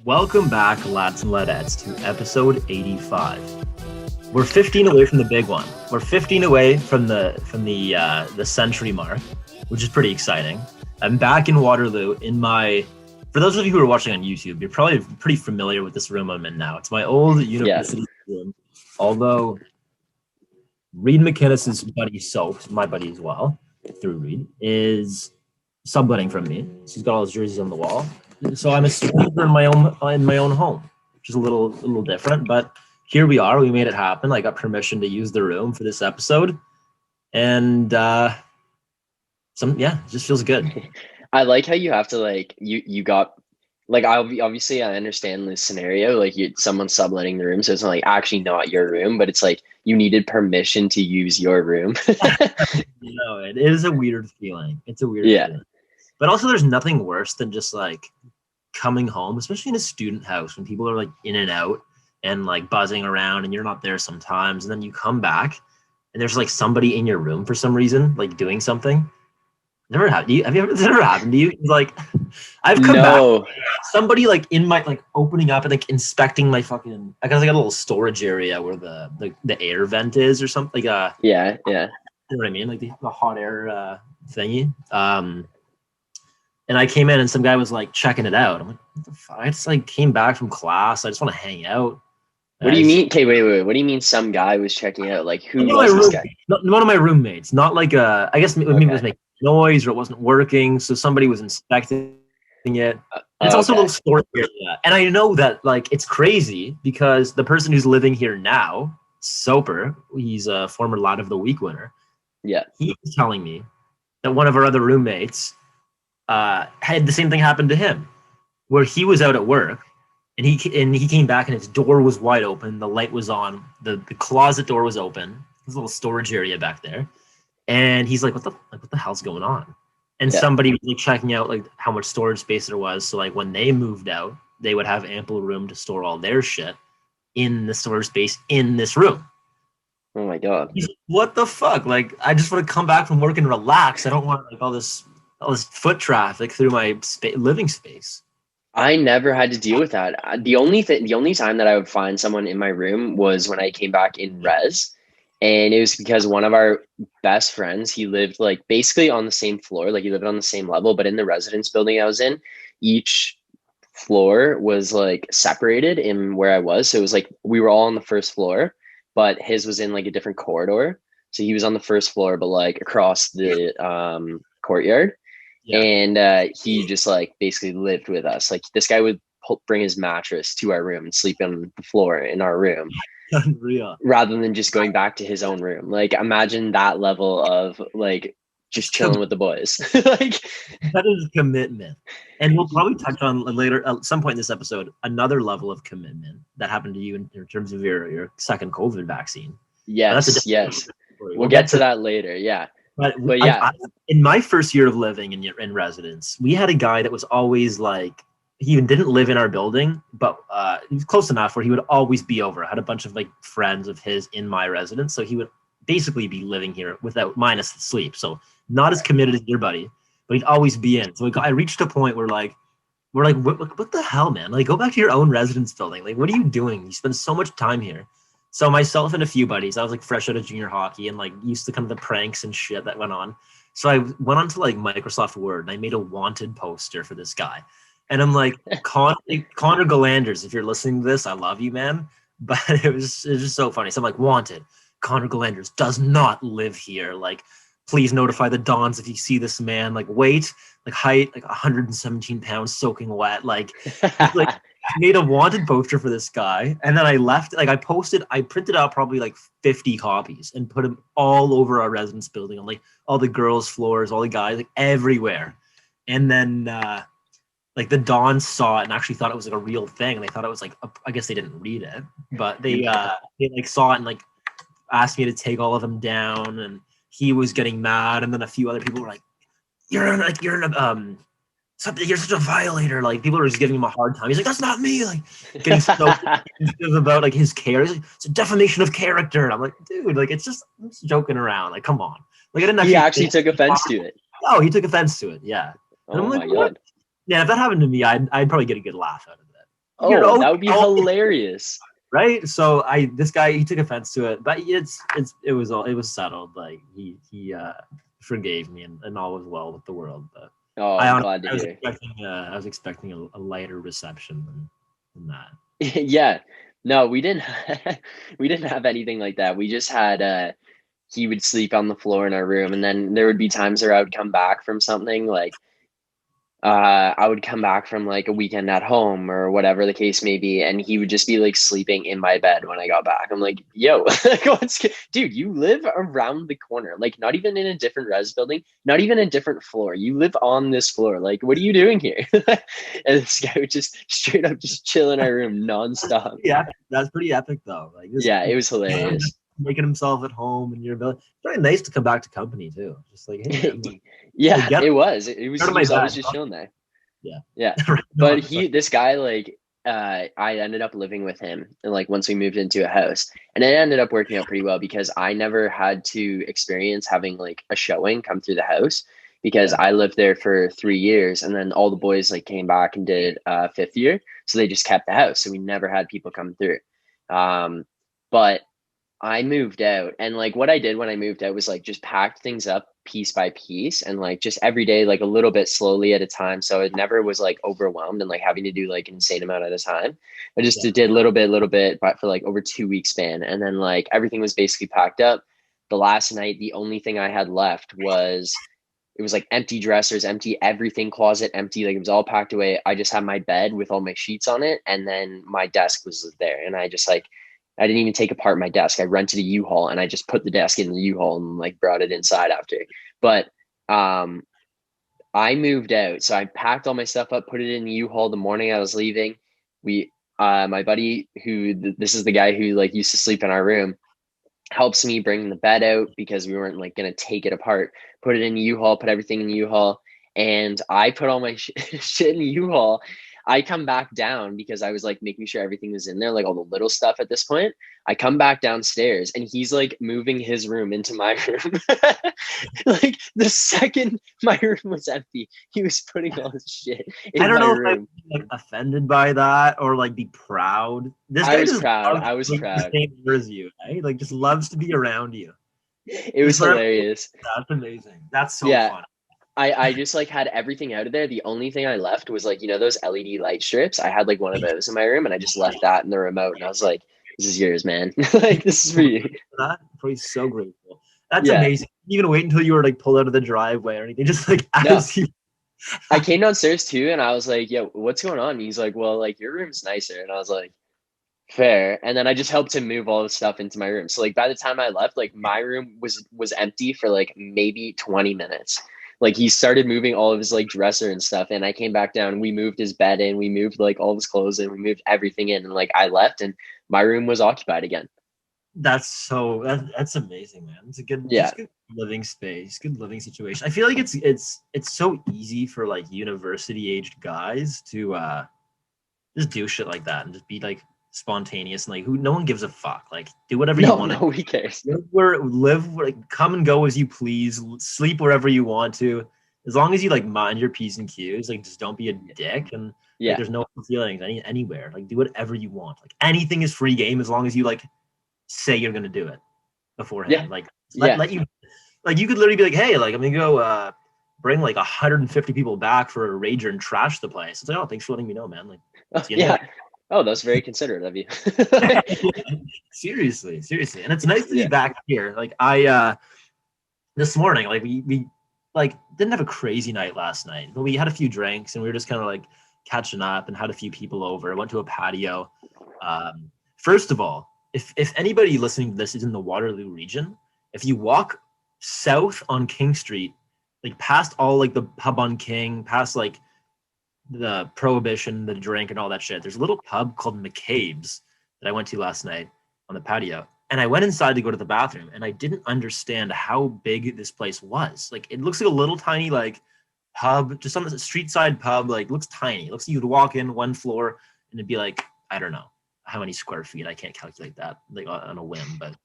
Welcome back, lads and ladettes, to episode 85. We're 15 away from the big one. We're 15 away from the century mark, which is pretty exciting. I'm back in Waterloo in my. For those of you who are watching on YouTube, you're probably pretty familiar with this room I'm in now. It's my old university room. Although Reed McInnes's buddy Soap, my buddy as well, through Reed, is subletting from me. So he's got all his jerseys on the wall. So I'm a student in my own home, which is a little different. But here we are. We made it happen. I got permission to use the room for this episode, and it just feels good. I like how you have to you got obviously I understand this scenario, someone subletting the room, so it's not actually not your room, but it's you needed permission to use your room. No, it is a weird feeling. It's a weird feeling. But also there's nothing worse than just coming home, especially in a student house when people are in and out and buzzing around and you're not there sometimes, and then you come back and there's somebody in your room for some reason doing something. Never happened to you? Have you ever? Has it ever happened to you? I've come back. Somebody in my opening up and inspecting my fucking. I got a little storage area where the air vent is or something. Yeah. You know what I mean? The hot air thingy. And I came in and some guy was checking it out. I'm like, what the fuck? I just came back from class. I just want to hang out. What do you mean? Okay, wait. What do you mean some guy was checking out? Who was this guy? One of my roommates. Not I guess maybe it was making noise or it wasn't working. So somebody was inspecting it. It's also a little storage area. And I know that it's crazy because the person who's living here now, Soper, he's a former Lad of the Week winner. Yeah. He was telling me that one of our other roommates had the same thing happen to him, where he was out at work and he came back and his door was wide open, the light was on, the closet door was open, this little storage area back there, and he's like, what the hell's going on? And somebody was checking out how much storage space there was, so when they moved out, they would have ample room to store all their shit in the storage space in this room. Oh my god! He's like, what the fuck? I just want to come back from work and relax. I don't want all this foot traffic through my living space. I never had to deal with that. The only time that I would find someone in my room was when I came back in res, and it was because one of our best friends, he lived basically on the same floor, he lived on the same level, but in the residence building I was in, each floor was separated in where I was. So it was we were all on the first floor, but his was in a different corridor. So he was on the first floor, but across the courtyard. Yeah. And he just basically lived with us. This guy would bring his mattress to our room and sleep on the floor in our room. Unreal. Rather than just going back to his own room. Imagine that level of just chilling with the boys. That is commitment. And we'll probably touch on later at some point in this episode another level of commitment that happened to you in terms of your second COVID vaccine. Yes. We'll get to that later. Yeah. But yeah, in my first year of living in residence, we had a guy that was always he even didn't live in our building, but he was close enough where he would always be over. I had a bunch of friends of his in my residence, so he would basically be living here without minus the sleep. So not as committed as your buddy, but he'd always be in. So I reached a point where what the hell, man? Go back to your own residence building. What are you doing? You spend so much time here. So myself and a few buddies, I was fresh out of junior hockey and used to kind of the pranks and shit that went on. So I went on to Microsoft Word and I made a wanted poster for this guy. And I'm Connor Galanders, if you're listening to this, I love you, man. But it was just so funny. So I'm wanted, Connor Galanders does not live here. Please notify the Dons if you see this man. Weight, height, 117 pounds, soaking wet. Made a wanted poster for this guy, and then I left. I printed out probably 50 copies and put them all over our residence building on all the girls' floors, all the guys, everywhere. And then the Dons saw it and actually thought it was a real thing, and they thought it was I guess they didn't read it, but they saw it and asked me to take all of them down, and he was getting mad, and then a few other people were you're such a violator. People are just giving him a hard time. He's that's not me. Getting so about his care. He's it's a defamation of character. And I'm dude, I'm just joking around. Come on. I didn't. He actually took offense to it. Oh, he took offense to it. Yeah. And oh my god. Yeah, if that happened to me, I'd probably get a good laugh out of it. Oh, that would be hilarious. Right. So this guy, he took offense to it, but it was settled. Like he forgave me, and all was well with the world. But Oh, glad to hear. I was expecting a lighter reception than that. Yeah. No, we didn't we didn't have anything like that. We just had he would sleep on the floor in our room, and then there would be times where I would come back from something like I would come back from like a weekend at home or whatever the case may be, and he would just be like sleeping in my bed when I got back. I'm like, yo, dude, you live around the corner, like not even in a different res building, not even a different floor. You live on this floor. Like, what are you doing here? And this guy would just straight up just chill in our room nonstop. Yeah, that's pretty epic though. Like Yeah, it was hilarious. Making himself at home in your village. It's very nice to come back to company too. Just like, hey man, like, Yeah, it was. He was always just chilling there. Yeah. Yeah. But this guy, like, I ended up living with him, and like once we moved into a house, and it ended up working out pretty well because I never had to experience having like a showing come through the house because I lived there for 3 years, and then all the boys like came back and did fifth year, so they just kept the house, so we never had people come through. But I moved out, and like what I did when I moved out was like just packed things up piece by piece, and like just every day like a little bit slowly at a time, so it never was like overwhelmed and like having to do like an insane amount at a time. I just did little bit but for like over 2 week span, and then like everything was basically packed up. The last night the only thing I had left was it was like empty dressers, empty everything, closet empty, like it was all packed away. I just had my bed with all my sheets on it, and then my desk was there, and I just like I didn't even take apart my desk. I rented a U-Haul and I just put the desk in the U-Haul and like brought it inside after. But I moved out, so I packed all my stuff up, put it in the U-Haul the morning I was leaving. My buddy, this is the guy who like used to sleep in our room, helps me bring the bed out because we weren't like gonna take it apart. Put it in the U-Haul, put everything in the U-Haul, and I put all my shit in the U-Haul. I come back down because I was like making sure everything was in there, like all the little stuff at this point. I come back downstairs and he's like moving his room into my room. Like the second my room was empty, he was putting all his shit in my room. I don't know if I'm like offended by that or like be proud. This guy was proud. I was proud. The same as you, right? Like just loves to be around you. It was hilarious. That's amazing. That's so fun. I just like had everything out of there. The only thing I left was like, you know, those LED light strips. I had like one of those in my room, and I just left that in the remote. And I was like, "This is yours, man. Like this is for you." That probably so grateful. That's amazing. You even wait until you were like pulled out of the driveway or anything, just like as you. I came downstairs too, and I was like, "Yo, what's going on?" And he's like, "Well, like your room's nicer," and I was like, "Fair." And then I just helped him move all the stuff into my room. So like by the time I left, like my room was empty for like maybe 20 minutes. Like he started moving all of his like dresser and stuff, and I came back down. We moved his bed in, we moved like all of his clothes in, we moved everything in, and like I left, and my room was occupied again. That's amazing, man. It's a good, good living space, good living situation. I feel like it's so easy for like university aged guys to just do shit like that and just be like spontaneous and like no one gives a fuck. Like do whatever you want. Nobody cares. Live like come and go as you please. Sleep wherever you want to, as long as you like mind your P's and Q's. Like just don't be a dick and like, there's no feelings anywhere. Like do whatever you want. Like anything is free game as long as you like say you're gonna do it beforehand. Yeah. Like let you like you could literally be like, hey, like I'm gonna go bring like 150 people back for a rager and trash the place. It's like, oh, thanks for letting me know, man. Like Oh, that's very considerate of you. Seriously. And it's nice to be back here. Like I this morning, like we like didn't have a crazy night last night, but we had a few drinks and we were just kind of like catching up and had a few people over. Went to a patio. First of all, if anybody listening to this is in the Waterloo region, if you walk south on King Street, like past all like the pub on King, past like the Prohibition, the drink and all that shit, there's a little pub called McCabe's that I went to last night on the patio. And I went inside to go to the bathroom and I didn't understand how big this place was. Like it looks like a little tiny like pub, just on the street side pub, like looks tiny. It looks like you'd walk in one floor and it'd be like, I don't know how many square feet. I can't calculate that like on a whim, but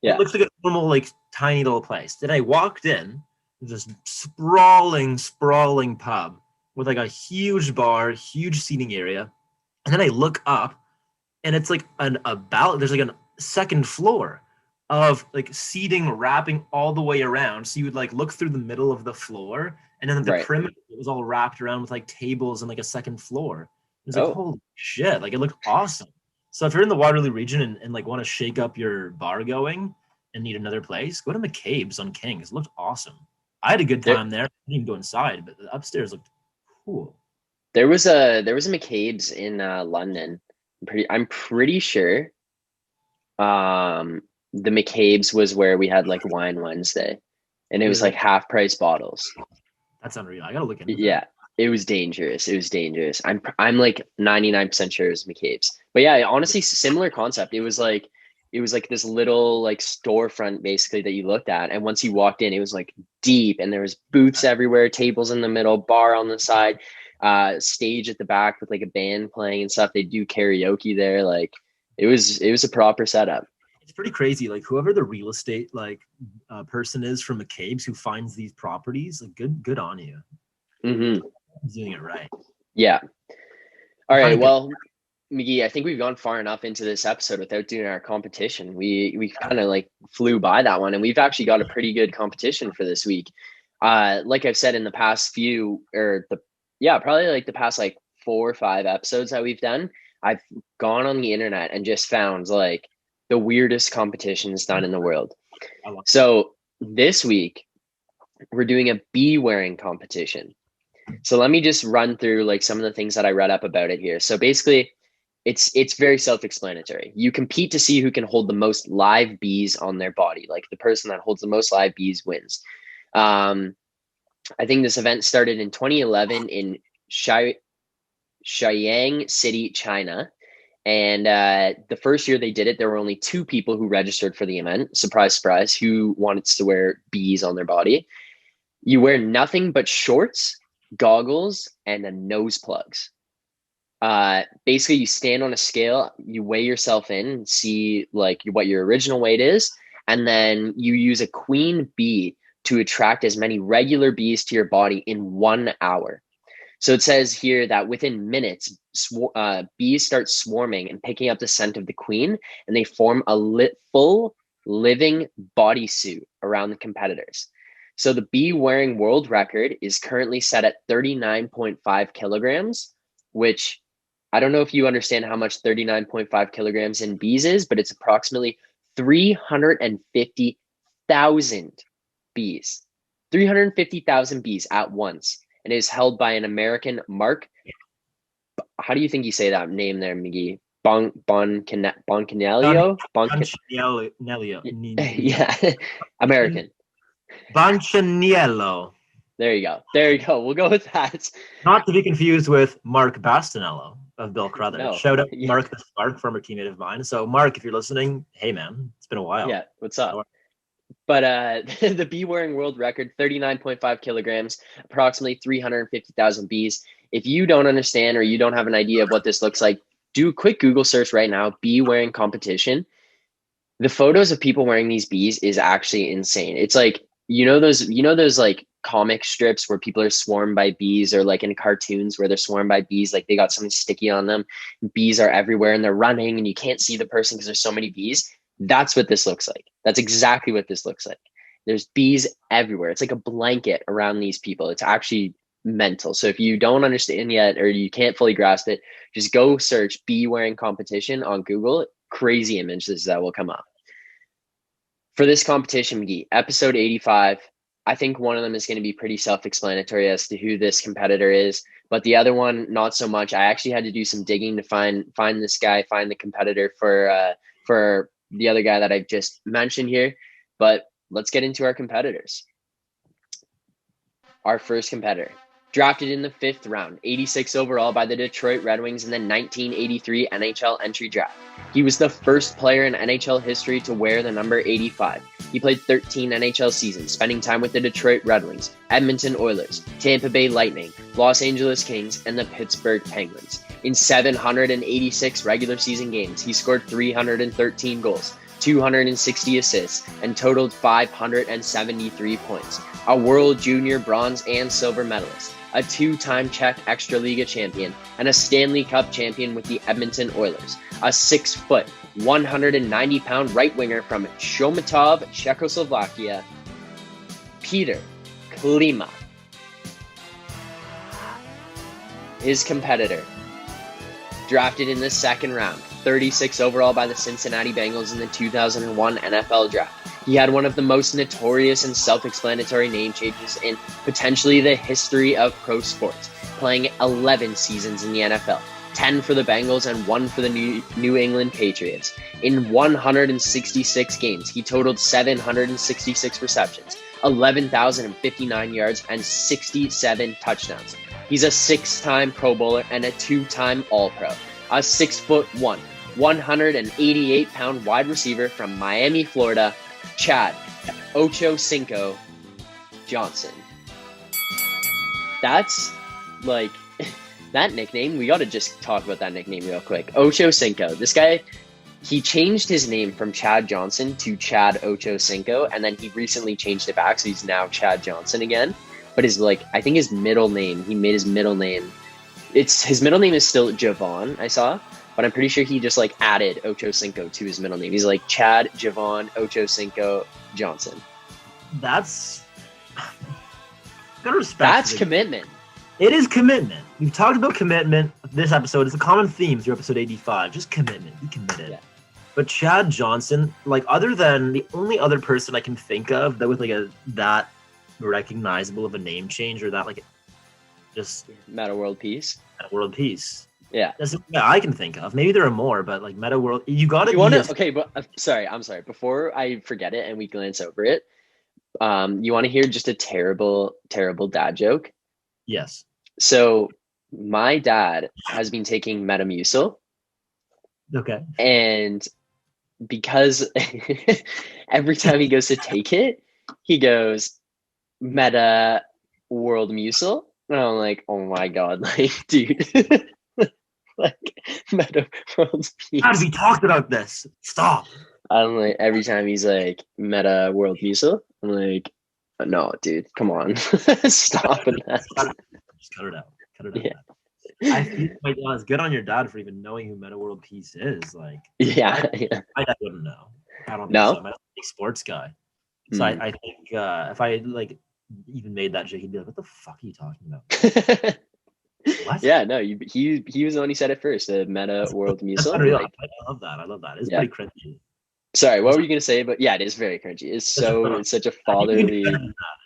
it looks like a normal, like tiny little place. Then I walked in, this sprawling pub with like a huge bar, huge seating area. And then I look up, and it's like there's like a second floor of like seating wrapping all the way around. So you would like look through the middle of the floor, and then the Right. perimeter was all wrapped around with like tables and like a second floor. It was like, Oh, holy shit, like it looked awesome. So if you're in the Waterloo region and like want to shake up your bar going and need another place, go to McCabe's on Kings. It looked awesome. I had a good there time there. I didn't even go inside, but the upstairs looked cool. there was a McCabe's in London. I'm pretty sure. The McCabe's was where we had like Wine Wednesday, and it was like Really? half price bottles. That's unreal. I gotta look into that. Yeah, it was dangerous. It was dangerous. I'm like 99% sure it was McCabe's. But yeah, honestly, similar concept. It was like this little like storefront basically that you looked at, and once you walked in, it was like deep, and there was booths everywhere, tables in the middle, bar on the side, stage at the back with like a band playing and stuff. They do karaoke there. Like it was a proper setup. It's pretty crazy. Like whoever the real estate like person is from McCabe's who finds these properties, like good on you. Hmm. He's doing it right. Yeah. All Kind right. of good. Well, McGee, I think we've gone far enough into this episode without doing our competition. We kind of like flew by that one, and we've actually got a pretty good competition for this week. Like I've said in the past probably like the past like 4 or 5 episodes that we've done, I've gone on the internet and just found like the weirdest competitions done in the world. I love So this week we're doing a bee wearing competition. So let me just run through like some of the things that I read up about it here. So basically, it's very self-explanatory. You compete to see who can hold the most live bees on their body. Like the person that holds the most live bees wins. Um, I think this event started in 2011 in Xianyang City, China. And the first year they did it, there were only 2 people who registered for the event. Surprise, surprise, who wanted to wear bees on their body. You wear nothing but shorts, goggles, and then nose plugs. Basically, you stand on a scale, you weigh yourself in, and see like what your original weight is, and then you use a queen bee to attract as many regular bees to your body in 1 hour. So it says here that within minutes, bees start swarming and picking up the scent of the queen, and they form a full living bodysuit around the competitors. So the bee wearing world record is currently set at 39.5 kilograms, which I don't know if you understand how much 39.5 kilograms in bees is, but it's approximately 350,000 bees. 350,000 bees at once. And it is held by an American Mark. How do you think you say that name there, McGee? Boncanelio? Yeah, American. Bonchaniello. There you go. There you go. We'll go with that. Not to be confused with Mark Bastianello of Bill Crothers. No. Shout out Yeah. Mark the Spark, former teammate of mine. So Mark, if you're listening, hey man, it's been a while. Yeah, what's up? But the bee wearing world record, 39.5 kilograms, approximately 350,000 bees. If you don't understand or you don't have an idea of what this looks like, do a quick Google search right now, bee wearing competition. The photos of people wearing these bees is actually insane. It's like, those like comic strips where people are swarmed by bees, or like in cartoons where they're swarmed by bees, like they got something sticky on them. Bees are everywhere and they're running and you can't see the person because there's so many bees. That's what this looks like. That's exactly what this looks like. There's bees everywhere. It's like a blanket around these people. It's actually mental. So if you don't understand yet or you can't fully grasp it, just go search bee wearing competition on Google. Crazy images that will come up. For this competition, McGee, episode 85, I think one of them is going to be pretty self-explanatory as to who this competitor is, but the other one, not so much. I actually had to do some digging to find this guy, find the competitor for the other guy that I've just mentioned here. But let's get into our competitors. Our first competitor, drafted in the 5th round, 86 overall by the Detroit Red Wings in the 1983 NHL entry draft. He was the first player in NHL history to wear the number 85. He played 13 NHL seasons, spending time with the Detroit Red Wings, Edmonton Oilers, Tampa Bay Lightning, Los Angeles Kings, and the Pittsburgh Penguins. In 786 regular season games, he scored 313 goals, 260 assists, and totaled 573 points. A World Junior bronze and silver medalist, a 2-time Czech Extraliga champion, and a Stanley Cup champion with the Edmonton Oilers. A 6-foot, 190-pound right winger from Chomutov, Czechoslovakia, Peter Klima. His competitor, drafted in the second round, 36 overall by the Cincinnati Bengals in the 2001 NFL Draft. He had one of the most notorious and self-explanatory name changes in potentially the history of pro sports, playing 11 seasons in the NFL, 10 for the Bengals and 1 for the New England Patriots. In 166 games, he totaled 766 receptions, 11,059 yards, and 67 touchdowns. He's a 6-time Pro Bowler and a 2-time All-Pro. A 6'1", 188-pound wide receiver from Miami, Florida, Chad Ochocinco Johnson. That's like that nickname. We got to just talk about that nickname real quick. Ochocinco. This guy, he changed his name from Chad Johnson to Chad Ochocinco, and then he recently changed it back, so he's now Chad Johnson again. But I think his middle name, he made his middle name. His middle name is still Javon, I saw, but I'm pretty sure he just added Ochocinco to his middle name. He's like Chad Javon Ochocinco Johnson. That's gotta respect. That's commitment. It is commitment. We've talked about commitment this episode. It's a common theme through episode 85. Just commitment. Be committed. Yeah. But Chad Johnson, other than the only other person I can think of that with that recognizable of a name change or that just Meta World Peace. Meta World Peace. Yeah. That's I can think of. Maybe there are more, but Meta World, you got to. Okay, but I'm sorry. Before I forget it and we glance over it, you want to hear just a terrible, terrible dad joke? Yes. So my dad has been taking Metamucil. Okay. And because every time he goes to take it, he goes, Meta World Mucil. And I'm like, oh my God, dude. Meta World Peace. God, we talked about this. Stop. I'm like, every time he's like, Meta World Mucil, I'm like, no, dude, come on. Stop with that. Just cut it out. Yeah. I feel it's good on your dad for even knowing who Meta World Peace is. Yeah. My dad wouldn't know. I don't know. So. I'm a big sports guy. So I think if I even made that joke, he'd be like, "What the fuck are you talking about?" What? Yeah, no, he was the one who said it first. The Meta World Mucil. I love that. It's pretty cringy. Sorry, what were you gonna say? But yeah, it is very cringy. It's such a fatherly.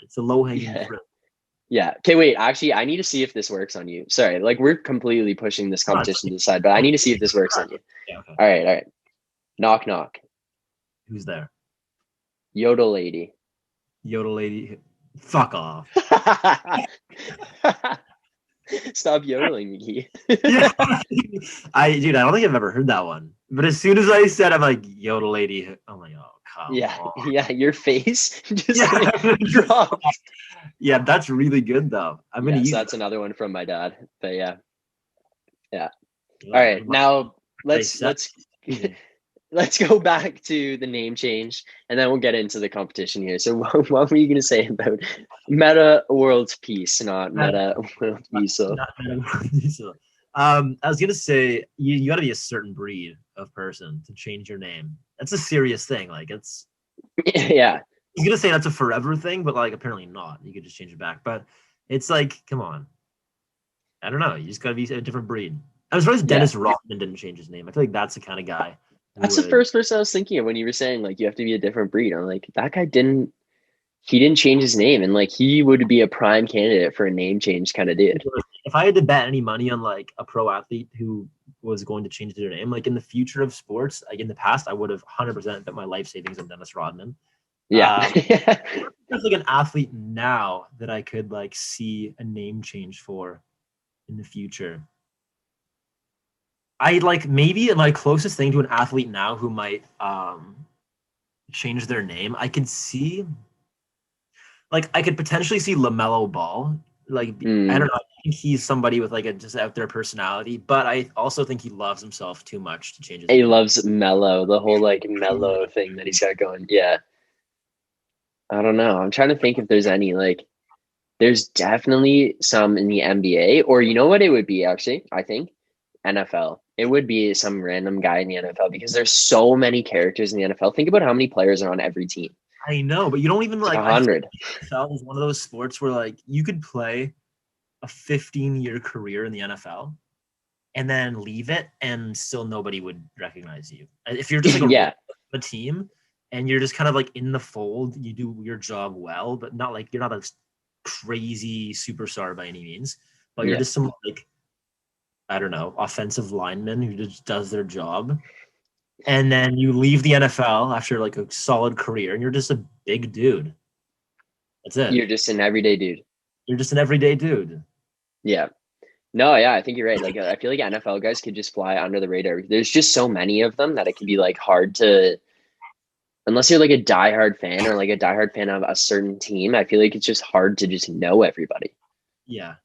It's a low hanging fruit. Yeah. Okay, wait. Actually, I need to see if this works on you. Sorry, we're completely pushing this competition to the side, but I need to see if this works on you. Yeah, okay. All right. Knock, knock. Who's there? Yodel lady. Yodel lady. Fuck off. Stop yodeling, Mickey. I don't think I've ever heard that one. But as soon as I said, I'm like, Yodel lady. I'm like, oh, come on. Yeah, your face just dropped. Yeah, that's really good though. I'm gonna use that's another one from my dad. But yeah. All right, now let's go back to the name change, and then we'll get into the competition here. So, what were you gonna say about Meta World Peace, not Meta World Peace? Not Meta World Peace. I was gonna say you got to be a certain breed of person to change your name. That's a serious thing. It's yeah. I was gonna say that's a forever thing, but apparently not. You could just change it back. But it's come on. I don't know. You just gotta be a different breed. I was surprised Dennis Rodman didn't change his name. I feel like that's the kind of guy. That's the first person I was thinking of when you were saying you have to be a different breed. I'm like, that guy didn't change his name, and he would be a prime candidate for a name change kind of dude. If I had to bet any money on a pro athlete who was going to change their name, in the future of sports, in the past, I would have 100% bet my life savings on Dennis Rodman. Yeah. There's an athlete now that I could see a name change for in the future. I maybe my closest thing to an athlete now who might change their name. I could see I could potentially see LaMelo Ball. I don't know. think he's somebody with like a just out there personality, but I also think he loves himself too much to change his He opinion. loves mellow, the whole like mellow thing that he's got going. Yeah. I don't know. I'm trying to think if there's any like there's definitely some in the NBA, or you know what it would be actually, I think? NFL. It would be some random guy in the NFL because there's so many characters in the NFL. Think about how many players are on every team. I know, but you don't even It's like like. a I feel hundred. like the NFL is one of those sports where like you could play a 15-year career in the NFL and then leave it, and still nobody would recognize you. If you're just like a role Yeah. of a team and you're just kind of like in the fold, you do your job well, but not like you're not a crazy superstar by any means, but you're Yeah. just some like I don't know offensive lineman who just does their job. And then you leave the NFL after like a solid career, and you're just a big dude. That's it. You're just an everyday dude. You're just an everyday dude. Yeah. No, yeah, I think you're right. Like I feel like NFL guys could just fly under the radar. There's just so many of them that it can be like hard to unless you're like a diehard fan or like a diehard fan of a certain team, I feel like it's just hard to just know everybody. Yeah.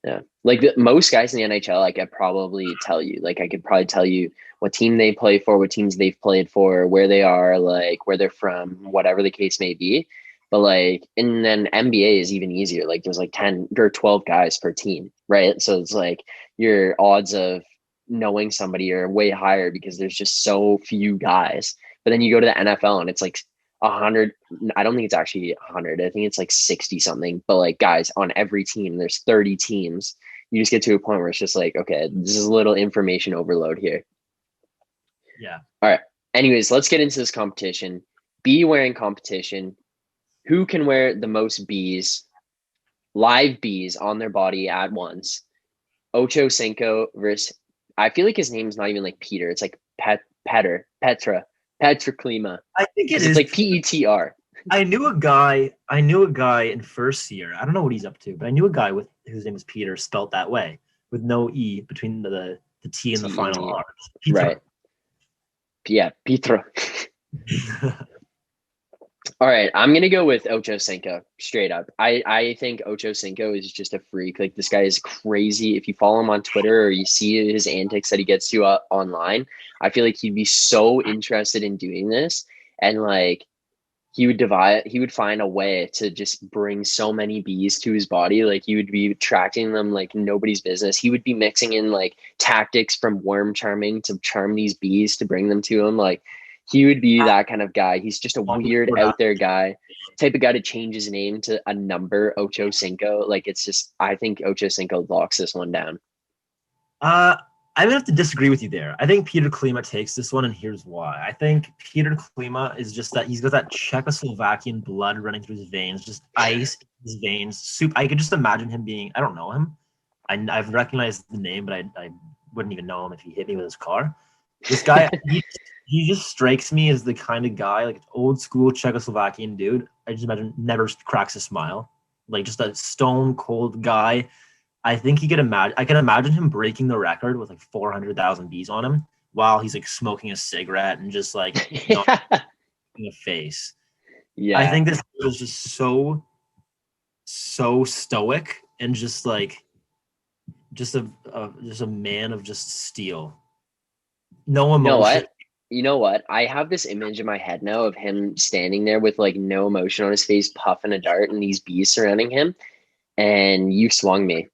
Yeah. Like most guys in the NHL, I could probably tell you. Like I could probably tell you what team they play for, what teams they've played for, where they are, like where they're from, whatever the case may be. But like, and then NBA is even easier. Like there's like 10 or 12 guys per team, right? So it's like your odds of knowing somebody are way higher because there's just so few guys. But then you go to the NFL and it's like 100. I don't think it's actually 100. I think it's like 60 something. But like guys on every team, there's 30 teams. You just get to a point where it's just like, okay, this is a little information overload here. Yeah. All right. Anyways, let's get into this competition. Bee wearing competition. Who can wear the most bees, live bees on their body at once? Ocho Cinco versus, I feel like his name's not even like Peter. It's like Petra Klima. I think it Because it's is. like PETR. I knew a guy. I knew a guy in first year. I don't know what he's up to, but I knew a guy with whose name was Peter, spelt that way, with no e between the T and the final TET. R. Peter. Right. Yeah, Petra. All right, I'm gonna go with Ocho Cinco straight up. I think Ocho Cinco is just a freak. Like this guy is crazy. If you follow him on Twitter or you see his antics that he gets to online, I feel like he'd be so interested in doing this, and like he would find a way to just bring so many bees to his body. Like he would be attracting them like nobody's business. He would be mixing in like tactics from worm charming to charm these bees to bring them to him. Like he would be that kind of guy. He's just a weird out there guy, type of guy to change his name to a number, Ocho Cinco. Like it's just, I think Ocho Cinco locks this one down. I'm gonna have to disagree with you there. I think Peter Klima takes this one, and here's why. I think Peter Klima is just that he's got that Czechoslovakian blood running through his veins, just ice in his veins. Soup. I could just imagine him being. I don't know him. I've recognized the name, but I wouldn't even know him if he hit me with his car. This guy, he just strikes me as the kind of guy, like old school Czechoslovakian dude. I just imagine never cracks a smile, like just a stone cold guy. I think he could imagine. I can imagine him breaking the record with like 400,000 bees on him while he's like smoking a cigarette and just like not in the face. I Yeah. think this is just so stoic and just like just a man of just steel. No You know emotion. what? You know what? I have this image in my head now of him standing there with like no emotion on his face, puffing a dart, and these bees surrounding him. And you swung me.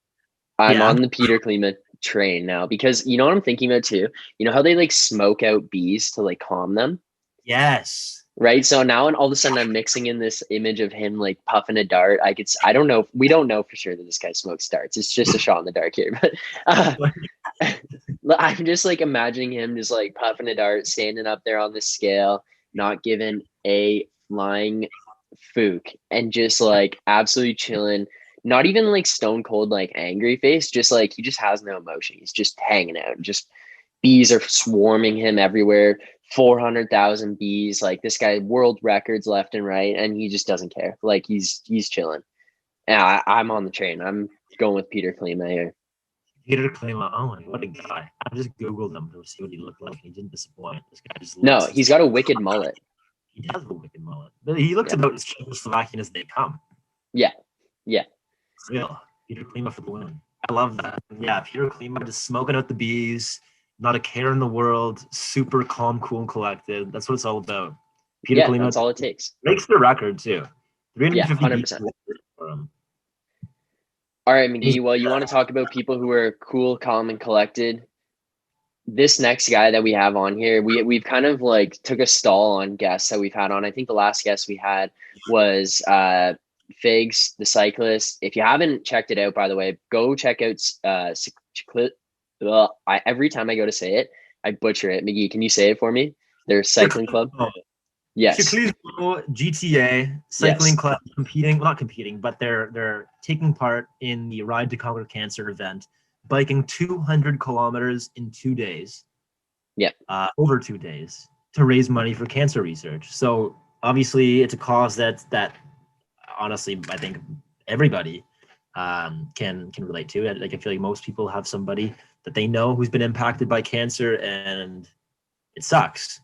I'm Yeah. on the Peter Klima train now because you know what I'm thinking about too? You know how they like smoke out bees to like calm them? Yes. Right. So now and all of a sudden I'm mixing in this image of him like puffing a dart. I don't know. We don't know for sure that this guy smokes darts. It's just a shot in the dark here. But I'm just like imagining him just like puffing a dart, standing up there on the scale, not giving a flying fook, and just like absolutely chilling. Not even like stone cold, like angry face, just like he just has no emotion. He's just hanging out. Just bees are swarming him everywhere. 400,000 bees. Like this guy, world records left and right, and he just doesn't care. Like he's chilling. Yeah, I'm on the train. I'm going with Peter Klima here. Peter Klima. Oh my, what a guy! I just googled him to see what he looked like. He didn't disappoint. This guy just No, looks. he's got a wicked mullet. He has a wicked mullet, but he looks Yeah, about as Czechoslovakian as they come. yeah, yeah. Real Peter Klima for the win. I love that. Yeah, Peter Klima just smoking out the bees, not a care in the world, super calm, cool, and collected. That's what it's all about. Peter Yeah, Klima that's all it takes. breaks the record too. Yeah, 350 bees 100%. for him. All right, And he's McGee. Well, you want to talk about people who are cool, calm, and collected? This next guy that we have on here, we've kind of like took a stall on guests that we've had on. I think the last guest we had was Figs, the cyclist. If you haven't checked it out, by the way, go check out every time I go to say it, I butcher it. McGee, can you say it for me? Their cycling club? Yes. Chicago GTA cycling Yes. club competing, well, not competing, but they're taking part in the Ride to Conquer Cancer event, biking 200 kilometers in 2 days. Yeah. Over 2 days to raise money for cancer research. So obviously, it's a cause that honestly I think everybody can relate to. Like I feel like most people have somebody that they know who's been impacted by cancer, and it sucks.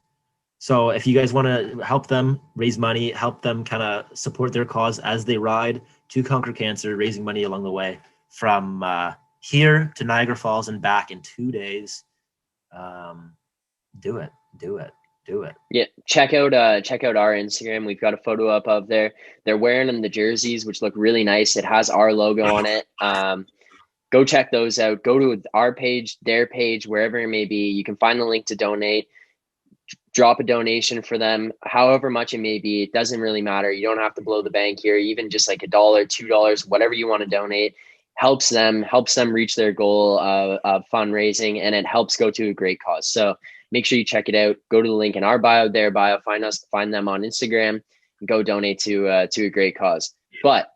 So if you guys want to help them raise money, help them kind of support their cause as they ride to conquer cancer, raising money along the way from here to Niagara Falls and back in 2 days, do it. Yeah, check out our Instagram. We've got a photo up of there. They're wearing them the jerseys, which look really nice. It has our logo on it. Go check those out. Go to our page, their page, wherever it may be. You can find the link to donate. Drop a donation for them, however much it may be. It doesn't really matter. You don't have to blow the bank here. Even just like $1, $2, whatever you want to donate, helps them reach their goal of fundraising, and it helps go to a great cause. So make sure you check it out. Go to the link in our bio, their bio. Find them on Instagram, and go donate to a great cause. But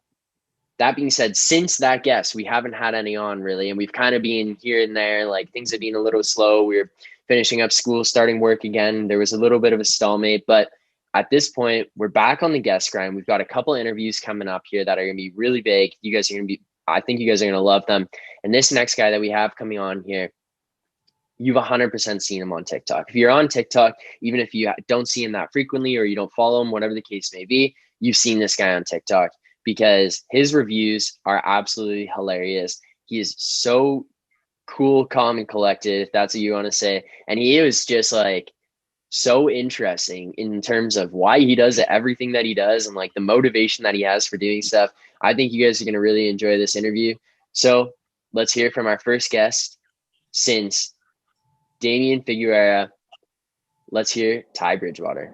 that being said, since that guest, we haven't had any on really, and we've kind of been here and there. Like things have been a little slow. We're finishing up school, starting work again. There was a little bit of a stalemate, but at this point, we're back on the guest grind. We've got a couple interviews coming up here that are going to be really big. I think you guys are going to love them. And this next guy that we have coming on here, you've 100% seen him on TikTok. If you're on TikTok, even if you don't see him that frequently or you don't follow him, whatever the case may be, you've seen this guy on TikTok because his reviews are absolutely hilarious. He is so cool, calm, and collected, if that's what you want to say. And he was just like so interesting in terms of why he does everything that he does and like the motivation that he has for doing stuff. I think you guys are going to really enjoy this interview. So let's hear from our first guest since Damian Figueroa. Let's hear Ty Bridgwater.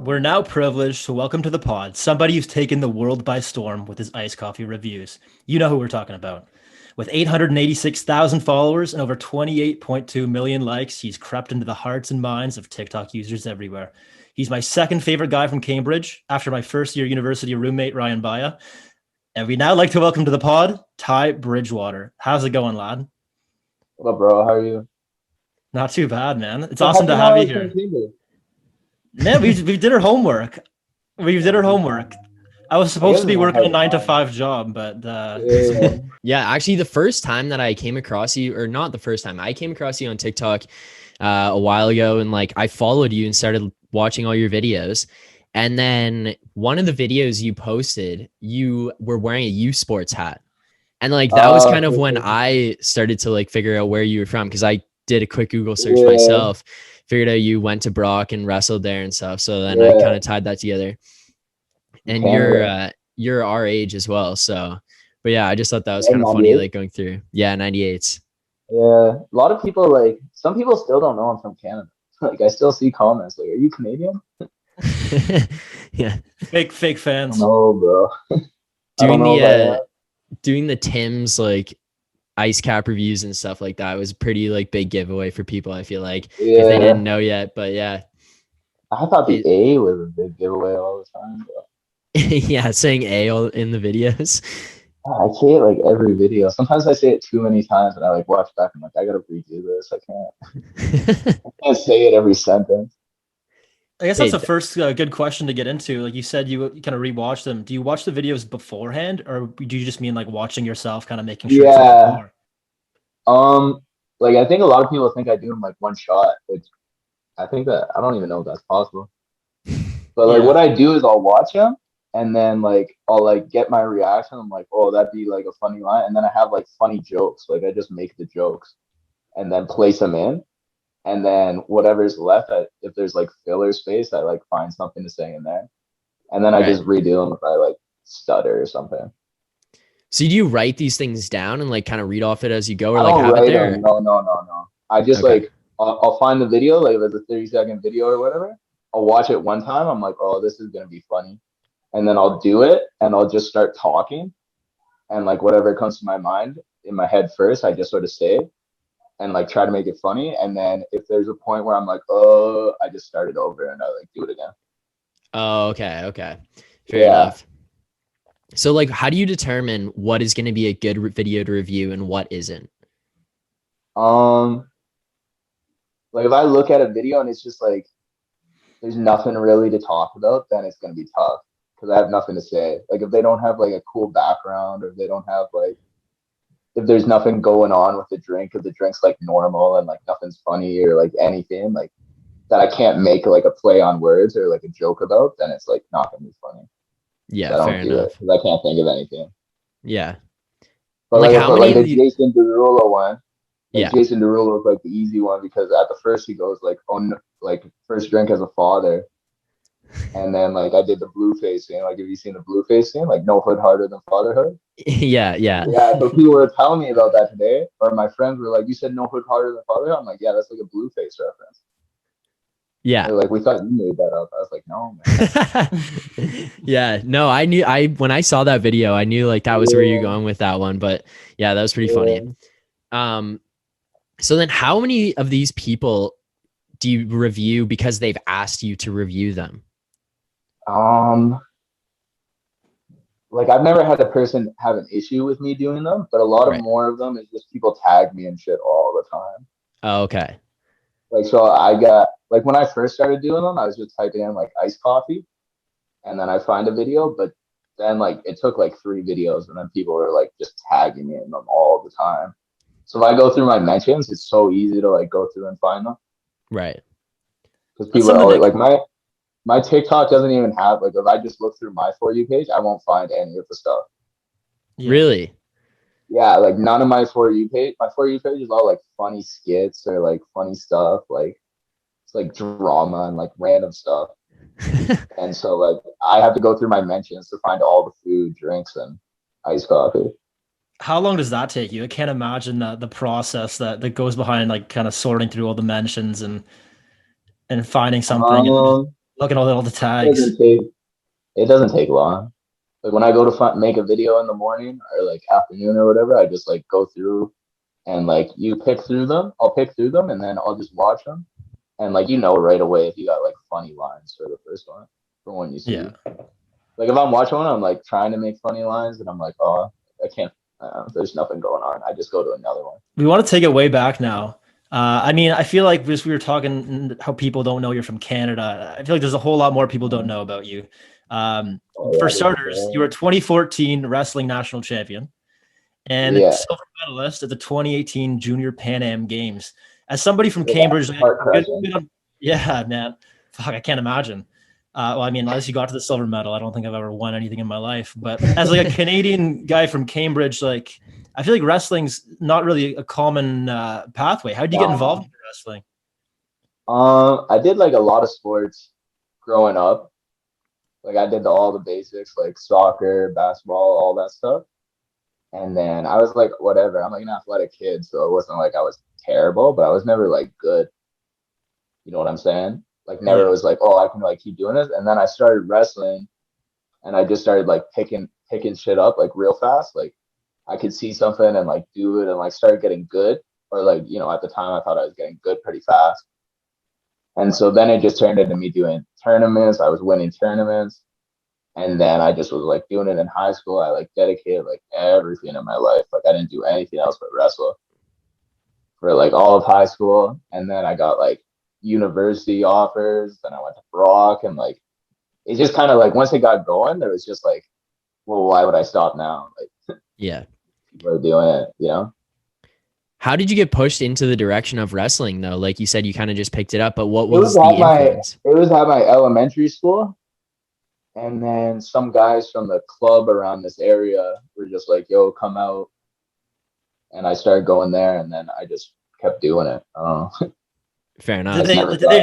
We're now privileged to welcome to the pod somebody who's taken the world by storm with his iced coffee reviews. You know who we're talking about. With 886,000 followers and over 28.2 million likes, he's crept into the hearts and minds of TikTok users everywhere. He's my second favorite guy from Cambridge after my first year university roommate, Ryan Baya. And we now like to welcome to the pod, Ty Bridgwater. How's it going, lad? What up, bro? How are you? Not too bad, man. It's awesome to have you here. Man, we did our homework. I was supposed to be working a 9-to-5 job, but yeah, actually the first time that I came across you, or not the first time, I came across you on TikTok a while ago, and like I followed you and started watching all your videos. And then one of the videos you posted, you were wearing a U Sports hat. And like that was kind of when I started to like figure out where you were from, because I did a quick Google search myself, figured out you went to Brock and wrestled there and stuff. So then I kind of tied that together. And you're our age as well. So, but yeah, I just thought that was kind of funny, like going through. Yeah, 98s. Yeah, a lot of people, like, some people still don't know I'm from Canada. Like, I still see comments like, "Are you Canadian?" Yeah, fake fans. No, bro. Doing the Tim's like ice cap reviews and stuff like that was pretty like big giveaway for people. I feel like if they didn't know yet, but yeah. I thought the A was a big giveaway all the time, bro. Yeah, saying A all in the videos. I say it like every video. Sometimes I say it too many times and I like watch back and I'm like, I gotta redo this. I can't say it every sentence. I guess that's the first good question to get into. Like you said, you kind of rewatch them. Do you watch the videos beforehand, or do you just mean like watching yourself, kind of making sure? Yeah. Like I think a lot of people think I do them like one shot, which I think that I don't even know if that's possible. But like what I do is I'll watch them and then like I'll like get my reaction. I'm like, oh, that'd be like a funny line, and then I have like funny jokes. Like I just make the jokes and then place them in, and then whatever's left, if there's like filler space, I like find something to say in there, and then I Right. just redo them if I like stutter or something. So do you write these things down and like kind of read off it as you go, or I like don't have it write there? them. No. I just Okay. like I'll find the video, like if it's a 30-second video or whatever. I'll watch it one time. I'm like, oh, this is gonna be funny, and then I'll do it, and I'll just start talking, and like whatever comes to my mind in my head first, I just sort of say, and like try to make it funny. And then if there's a point where I'm like, oh, I just start it over and I like do it again. Oh, okay. Fair Yeah. enough. So like, how do you determine what is going to be a good video to review and what isn't? Like if I look at a video and it's just like there's nothing really to talk about, then it's gonna be tough because I have nothing to say. Like if they don't have like a cool background, or if they don't have like if there's nothing going on with the drink, if the drink's like normal and like nothing's funny or like anything like that, I can't make like a play on words or like a joke about, then it's like not gonna be funny. Yeah, I don't fair do it enough. because I can't think of anything. Yeah. But Like like, how but many like the of the, Jason Derulo one, like yeah. Jason Derulo was like the easy one because at the first he goes like, oh, no, like first drink as a father, and then like I did the Blueface scene. Like, have you seen the Blueface scene? Like, no hood harder than fatherhood. Yeah. Yeah, so people were telling me about that today, or my friends were like, "You said no hood harder than fatherhood." I'm like, "Yeah, that's like a Blueface reference." Yeah. They're like, "We thought you made that up." I was like, "No, man." Yeah, no, when I saw that video, I knew like that was where you're going with that one, but yeah, that was pretty funny. Um, so then how many of these people do you review because they've asked you to review them? Like I've never had a person have an issue with me doing them, but a lot of Right. more of them is just people tag me and shit all the time. Oh, okay. Like, so I got like when I first started doing them, I was just typing in like iced coffee, and then I find a video, but then like it took like 3 videos, and then people were like just tagging me in them all the time. So if I go through my mentions, it's so easy to like go through and find them Right. because That's people are something always that like my TikTok doesn't even have like if I just look through my For You page, I won't find any of the stuff. yeah. Really? Yeah, like none of my For You page. My For You page is all like funny skits or like funny stuff. Like it's like drama and like random stuff. And so like I have to go through my mentions to find all the food, drinks, and iced coffee. How long does that take you? I can't imagine the process that goes behind like kind of sorting through all the mentions and finding something and just Um, looking at all the it tags. doesn't take it doesn't take long. Like when I go to make a video in the morning or like afternoon or whatever, I just like go through and like you pick through them. I'll pick through them and then I'll just watch them. And like you know right away if you got like funny lines for the first one from when you see. Yeah. Like if I'm watching one, I'm like trying to make funny lines and I'm like, oh, I can't. There's nothing going on. I just go to another one. We want to take it way back now. I mean, I feel like just we were talking how people don't know you're from Canada. I feel like there's a whole lot more people don't know about you. For starters, you were 2014 wrestling national champion and Yeah. silver medalist at the 2018 Junior Pan Am Games. As somebody from Yeah, Cambridge, heart-crushing. yeah, man, fuck, I can't imagine. Well, I mean, unless you got to the silver medal, I don't think I've ever won anything in my life. But as like a Canadian guy from Cambridge, like I feel like wrestling's not really a common pathway. How did you get involved in wrestling? I did like a lot of sports growing up. Like I did all the basics, like soccer, basketball, all that stuff. And then I was like, whatever. I'm like an athletic kid, so it wasn't like I was terrible, but I was never like good. You know what I'm saying? Like never Yeah. was like, oh, I can like keep doing this. And then I started wrestling, and I just started like picking shit up like real fast. Like I could see something and like do it and like started getting good. Or like, you know, at the time I thought I was getting good pretty fast. And so then it just turned into me doing tournaments. I was winning tournaments. And then I just was like doing it in high school. I like dedicated like everything in my life. Like I didn't do anything else but wrestle for like all of high school. And then I got like university offers. Then I went to Brock, and like it just kind of like once it got going, there was just like, well, why would I stop now? Like Yeah. people are doing it, you know? How did you get pushed into the direction of wrestling though? Like you said, you kind of just picked it up, but what It was was the at my influence? elementary school. And then some guys from the club around this area were just like, yo, come out. And I started going there, and then I just kept doing it. Fair enough. Did they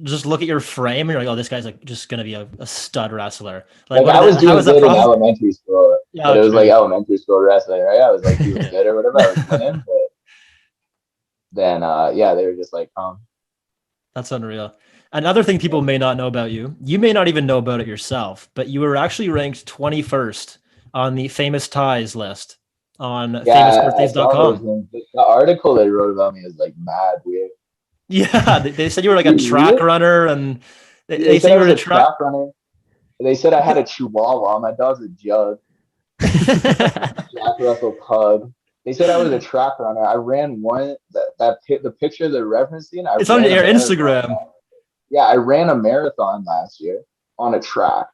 just look at your frame and you're like, oh, this guy's like just gonna be a stud wrestler? Like what I did was how doing was that good in process? elementary school, Yeah, but it was okay. like elementary school wrestling, right? I was like doing good or whatever. I was winning, but then yeah, they were just like, That's unreal. Another thing people may not know about you, you may not even know about it yourself, but you were actually ranked 21st on the famous ties list on yeah, I saw those famousbirthdays.com. things. The article they wrote about me is like mad weird. Yeah, they said you were like a Did you read track it? runner, and They they said said I you were was a a track. track runner. They said I had a Chihuahua. My dog's a Jug. Jack Russell Pug. They said I was a track runner. I ran one the picture they're referencing. I It's on ran a your marathon. Instagram. Yeah, I ran a marathon last year on a track,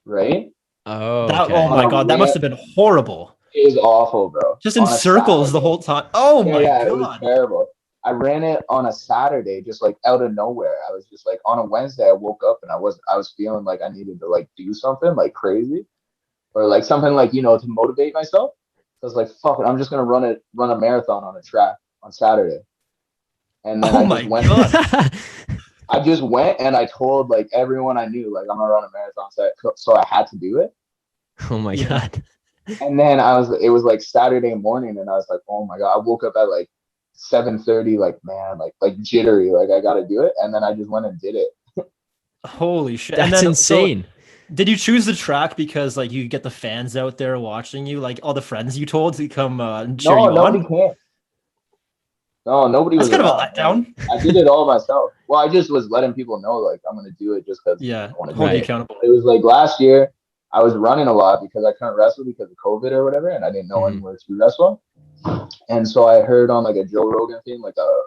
right? Oh, Oh okay. my God, that must have been horrible. It was awful, bro. Just in On a circles the Saturday. whole time. Oh Yeah, my yeah, it was God. terrible. I ran it on a Saturday, just like out of nowhere. I was just like on a Wednesday. I woke up and I was feeling like I needed to like do something like crazy, or like something like to motivate myself. So I was like, fuck it, I'm just gonna run a marathon on a track on Saturday. And then Oh my God. I just went and I told like everyone I knew, like I'm gonna run a marathon, so I had to do it. Oh my Yeah. God. And then it was like Saturday morning, and I was like, oh my God. I woke up at like 7:30, like man, like jittery, like I gotta do it. And then I just went and did it. Holy shit. That's And then, insane. So, did you choose the track because like you get the fans out there watching you, like all the friends you told to come cheer No, you nobody on? came. No, nobody That's was kind of a around. letdown. I did it all myself. Well, I just was letting people know like I'm gonna do it just because Yeah, I want to hold do you it. accountable. It was like last year I was running a lot because I couldn't wrestle because of COVID or whatever, and I didn't know anywhere to wrestle. And so I heard on like a Joe Rogan thing, like a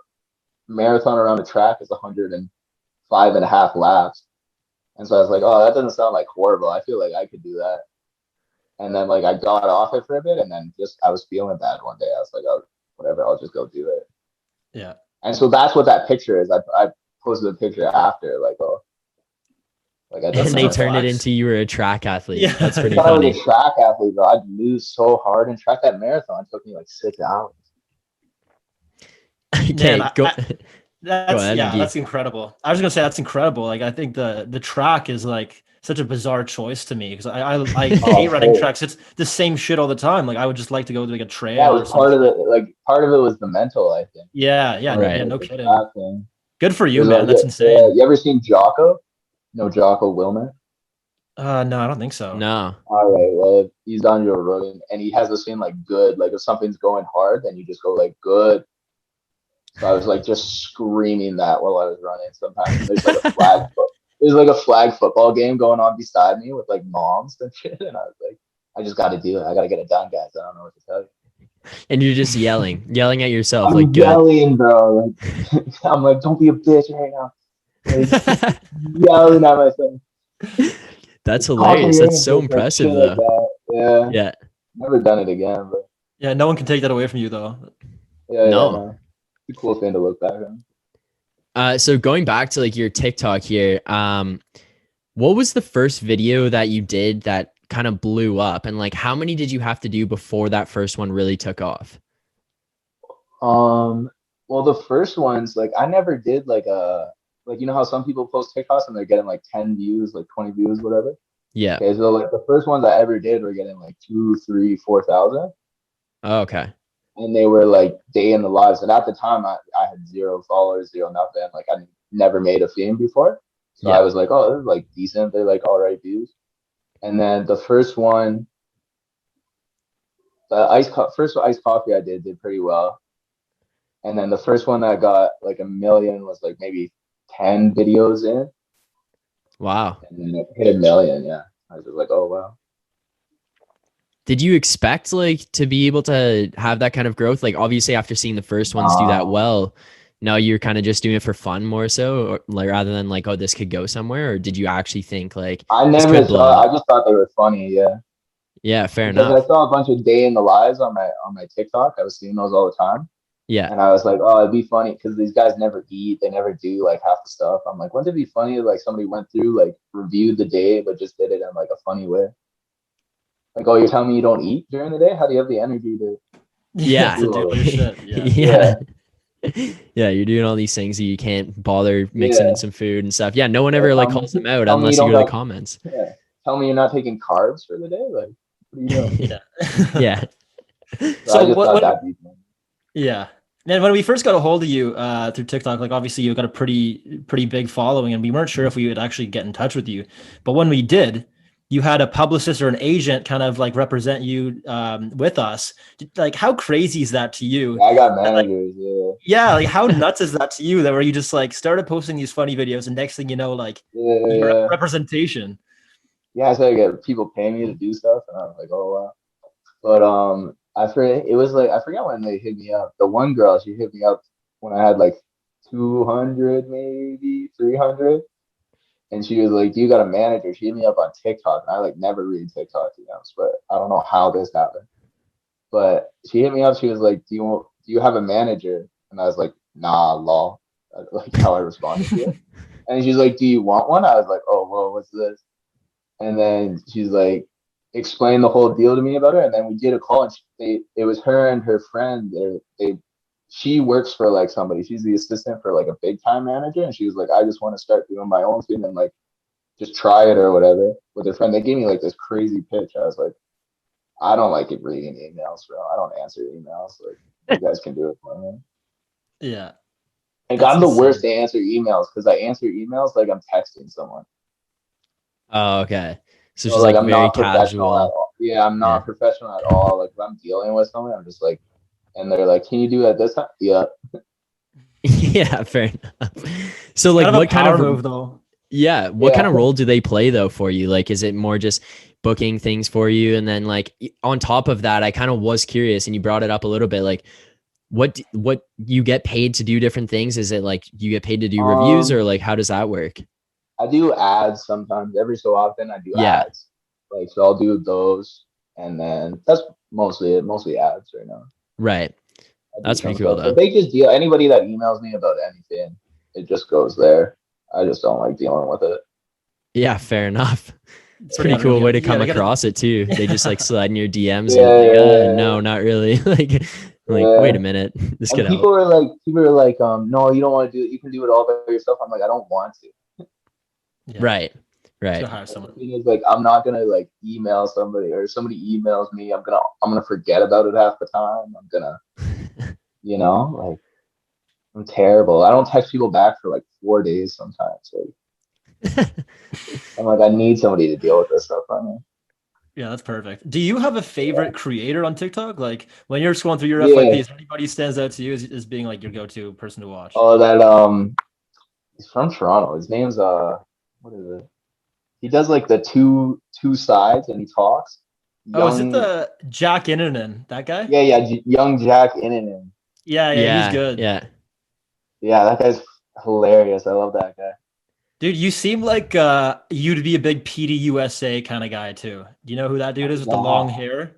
marathon around the track is 105.5 laps. And so I was like, oh, that doesn't sound like horrible. I feel like I could do that. And then like I got off it for a bit, and then just I was feeling bad one day. I was like, oh, whatever, I'll just go do it. Yeah. And so that's what that picture is. I posted a picture after, like, oh, like I And did they that. turned it into you were a track athlete. Yeah. That's I pretty thought I was funny. a track athlete, bro. I'd lose so hard in track. That marathon took me like 6 hours. Okay, Man, go that's ahead, yeah, Mickey. that's incredible. I was gonna say that's incredible. Like I think the track is like such a bizarre choice to me because I hate running tracks. It's the same shit all the time. Like I would just like to go to like a trail Yeah, it or was part something. of it. Like part of it was the mental, I think. Yeah, Right. yeah, no The kidding. track thing. Good for you, There's man. like, That's insane. you ever seen Jocko? No, Jocko Wilmer. No, I don't think so. No. All right, well, he's on Joe Rogan, and he has this thing like good. Like if something's going hard, then you just go like good. So I was like just screaming that while I was running. Sometimes there's like a flag football game going on beside me with like moms and shit, and I was like, I just got to do it. I got to get it done, guys. I don't know what to tell you. And you're just yelling at yourself I'm like good. yelling, bro. Like, I'm like, don't be a bitch right now. Like, yelling at myself. That's hilarious. That's so Like, impressive shit though. like that. Yeah. Yeah. Never done it again, but Yeah, no one can take that away from you though. yeah, No. no. It's a cool thing to look back on. So going back to like your TikTok here, what was the first video that you did that kind of blew up, and like how many did you have to do before that first one really took off? Well, the first ones, like I never did like how some people post TikToks and they're getting like 10 views, like 20 views, whatever. Yeah. Okay, so like the first ones I ever did were getting like 2, 3, 4,000. Oh, okay. And they were like day in the lives. And at the time I had 0 followers, 0 nothing. Like I never made a film before. So Yeah. I was like, oh, this is like decent. They're like all right views. And then the first one, first iced coffee I did pretty well. And then the first one that got like 1 million was like maybe 10 videos in. Wow. And then it hit 1 million. Yeah. I was just like, oh, wow. Did you expect like to be able to have that kind of growth? Like obviously after seeing the first ones do that well, now you're kind of just doing it for fun more so, or like rather than like, oh, this could go somewhere, or did you actually think like I never thought, I just thought they were funny. Yeah. Yeah, fair because enough. I saw a bunch of day in the lives on my TikTok. I was seeing those all the time. Yeah. And I was like, oh, it'd be funny because these guys never eat. They never do like half the stuff. I'm like, wouldn't it be funny if like somebody went through, like reviewed the day, but just did it in like a funny way? Like, oh, you're telling me you don't eat during the day? How do you have the energy to Yeah. to do do all your this? shit. Yeah. Yeah. Yeah, you're doing all these things that you can't bother mixing Yeah. in some food and stuff. Yeah, no one Yeah, ever like calls them out tell me you unless you don't go to the have, comments. yeah. Tell me you're not taking carbs for the day. Like, what are you doing? Yeah. Yeah. So I So just what? thought What? that'd be fun. Yeah. And when we first got a hold of you through TikTok, like obviously you got a pretty big following, and we weren't sure if we would actually get in touch with you. But when we did, you had a publicist or an agent kind of like represent you with us. Like, how crazy is that to you? Yeah, I got That, like, managers. Yeah. yeah, like how nuts is that to you? That where you just like started posting these funny videos, and next thing you know, like Yeah. you Yeah. representation. Yeah. I started getting people paying me to do stuff, and I was like, oh wow. But I forget. It was like I forgot when they hit me up. The one girl, she hit me up when I had like 200, maybe 300, and she was like, "Do you got a manager?" She hit me up on TikTok, and I like never read TikTok, to be honest, but I don't know how this happened. But she hit me up. She was like, Do you have a manager?" And I was like, "Nah, lol." Like how I responded to it. And she's like, "Do you want one?" I was like, "Oh, whoa, what's this?" And then she's like, explained the whole deal to me about her. And then we did a call, and it was her and her friend. She works for like somebody. She's the assistant for like a big time manager, and she was like, "I just want to start doing my own thing and like just try it or whatever." With her friend, they gave me like this crazy pitch. I was like, I don't like it reading emails, bro. I don't answer emails. Like, you guys can do it for me. Yeah, Like, that's I'm the worst insane. to answer emails because I answer emails like I'm texting someone. Oh, okay. So So she's like like I'm very not professional at casual. all. Yeah, I'm Yeah. not professional at all. Like if I'm dealing with someone, I'm just like, and they're like, "Can you do it this time?" Yeah. Yeah, fair enough. So It's like kind of a what kind power of move, though. yeah, what kind Yeah. of role do they play though for you? Like is it more just booking things for you and then like on top of that, I kind of was curious and you brought it up a little bit like what you get paid to do different things? Is it like you get paid to do reviews or Um, like how does that work? I do ads sometimes. Every so often, I do Yeah, ads. Like so, I'll do those, and then that's mostly it. Mostly ads right now. right. I do That's pretty some cool stuff, though. but they just deal. Anybody that emails me about anything, it just goes there. I just don't like dealing with it. Yeah, fair enough. It's It's a pretty gotta cool way get, to yeah, come they gotta. across it too. They just like slide in your DMs and Yeah, like, yeah, no, not really. Like, yeah. wait a minute, this And could help. people are like, no, you don't want to do it. You can do it all by yourself. I'm like, I don't want to. Yeah, Right, to right. hire Like, the someone. thing is, like, I'm not gonna like email somebody or somebody emails me. I'm gonna forget about it half the time. I'm gonna, like, I'm terrible. I don't text people back for like 4 days sometimes. Like, I'm like, I need somebody to deal with this stuff on me. Yeah, that's perfect. Do you have a favorite creator on TikTok? Like when you're scrolling through your FYP, Yeah. is there anybody stands out to you as being like your go-to person to watch? Oh, that he's from Toronto. His name's what is it? He does like the two sides and he talks. Oh, is it Young, the Jack Innanen, that guy? yeah, yeah, young Jack Innanen. Yeah, yeah, he's Yeah, good. yeah. Yeah, that guy's hilarious. I love that guy. Dude, you seem like you'd be a big PDUSA kind of guy too. Do you know who that dude is with the long Wow. hair?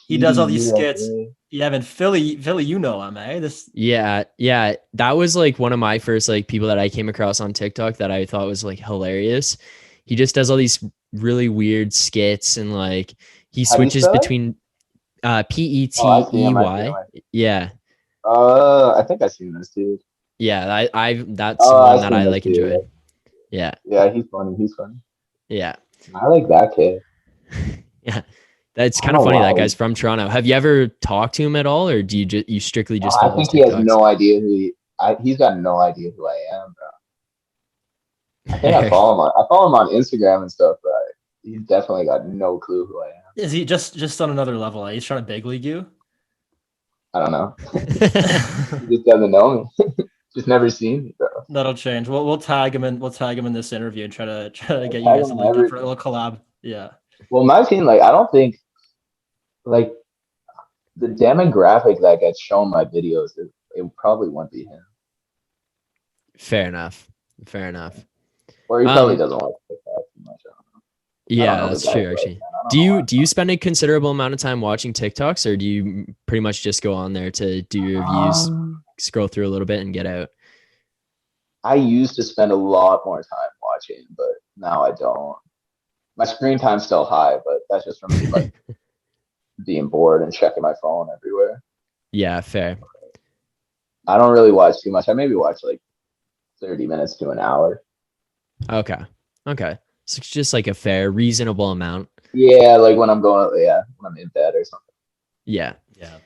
He does all these skits. PDUSA. Yeah, man, Philly, you know him, eh? This Yeah, yeah. That was like one of my first like people that I came across on TikTok that I thought was like hilarious. He just does all these really weird skits and like he How do you switches spell it? between Oh, I see him. I see him. PETEY. Yeah. I think I seen this dude. Yeah, I that's Oh, I one that seen I this like dude. enjoy. Yeah. Yeah, he's funny. He's funny. Yeah. I like that kid. Yeah. That's I don't kind of know funny. That why. guy's from Toronto. Have you ever talked to him at all, or do you strictly just I follow his think he has TikToks? no idea he's got no idea who I am, bro. I think I follow him on Instagram and stuff, but he's definitely got no clue who I am. is he just on another level? Eh? He's trying to big league you. I don't know. He just doesn't know me. Just never seen me, bro. That'll change. We'll tag him in. We'll tag him in this interview and try to I get you tag guys him to in link up for a everything. little collab. Yeah. Well, my team, like, I don't think like the demographic that gets shown my videos, it probably won't be him. Fair enough. Fair enough. Or he probably doesn't like TikTok too much. I don't know. I don't Yeah, know the that's guy true like actually. that. I Do you spend a considerable amount of time watching TikToks, or do you pretty much just go on there to do your reviews, scroll through a little bit and get out? I used to spend a lot more time watching, but now I don't. My screen time's still high, but that's just from me like being bored and checking my phone everywhere. Yeah, fair. I don't really watch too much. I maybe watch like 30 minutes to an hour. Okay. Okay. So it's just like a fair, reasonable amount. Yeah, like when I'm going, yeah, when I'm in bed or something. Yeah. Yeah.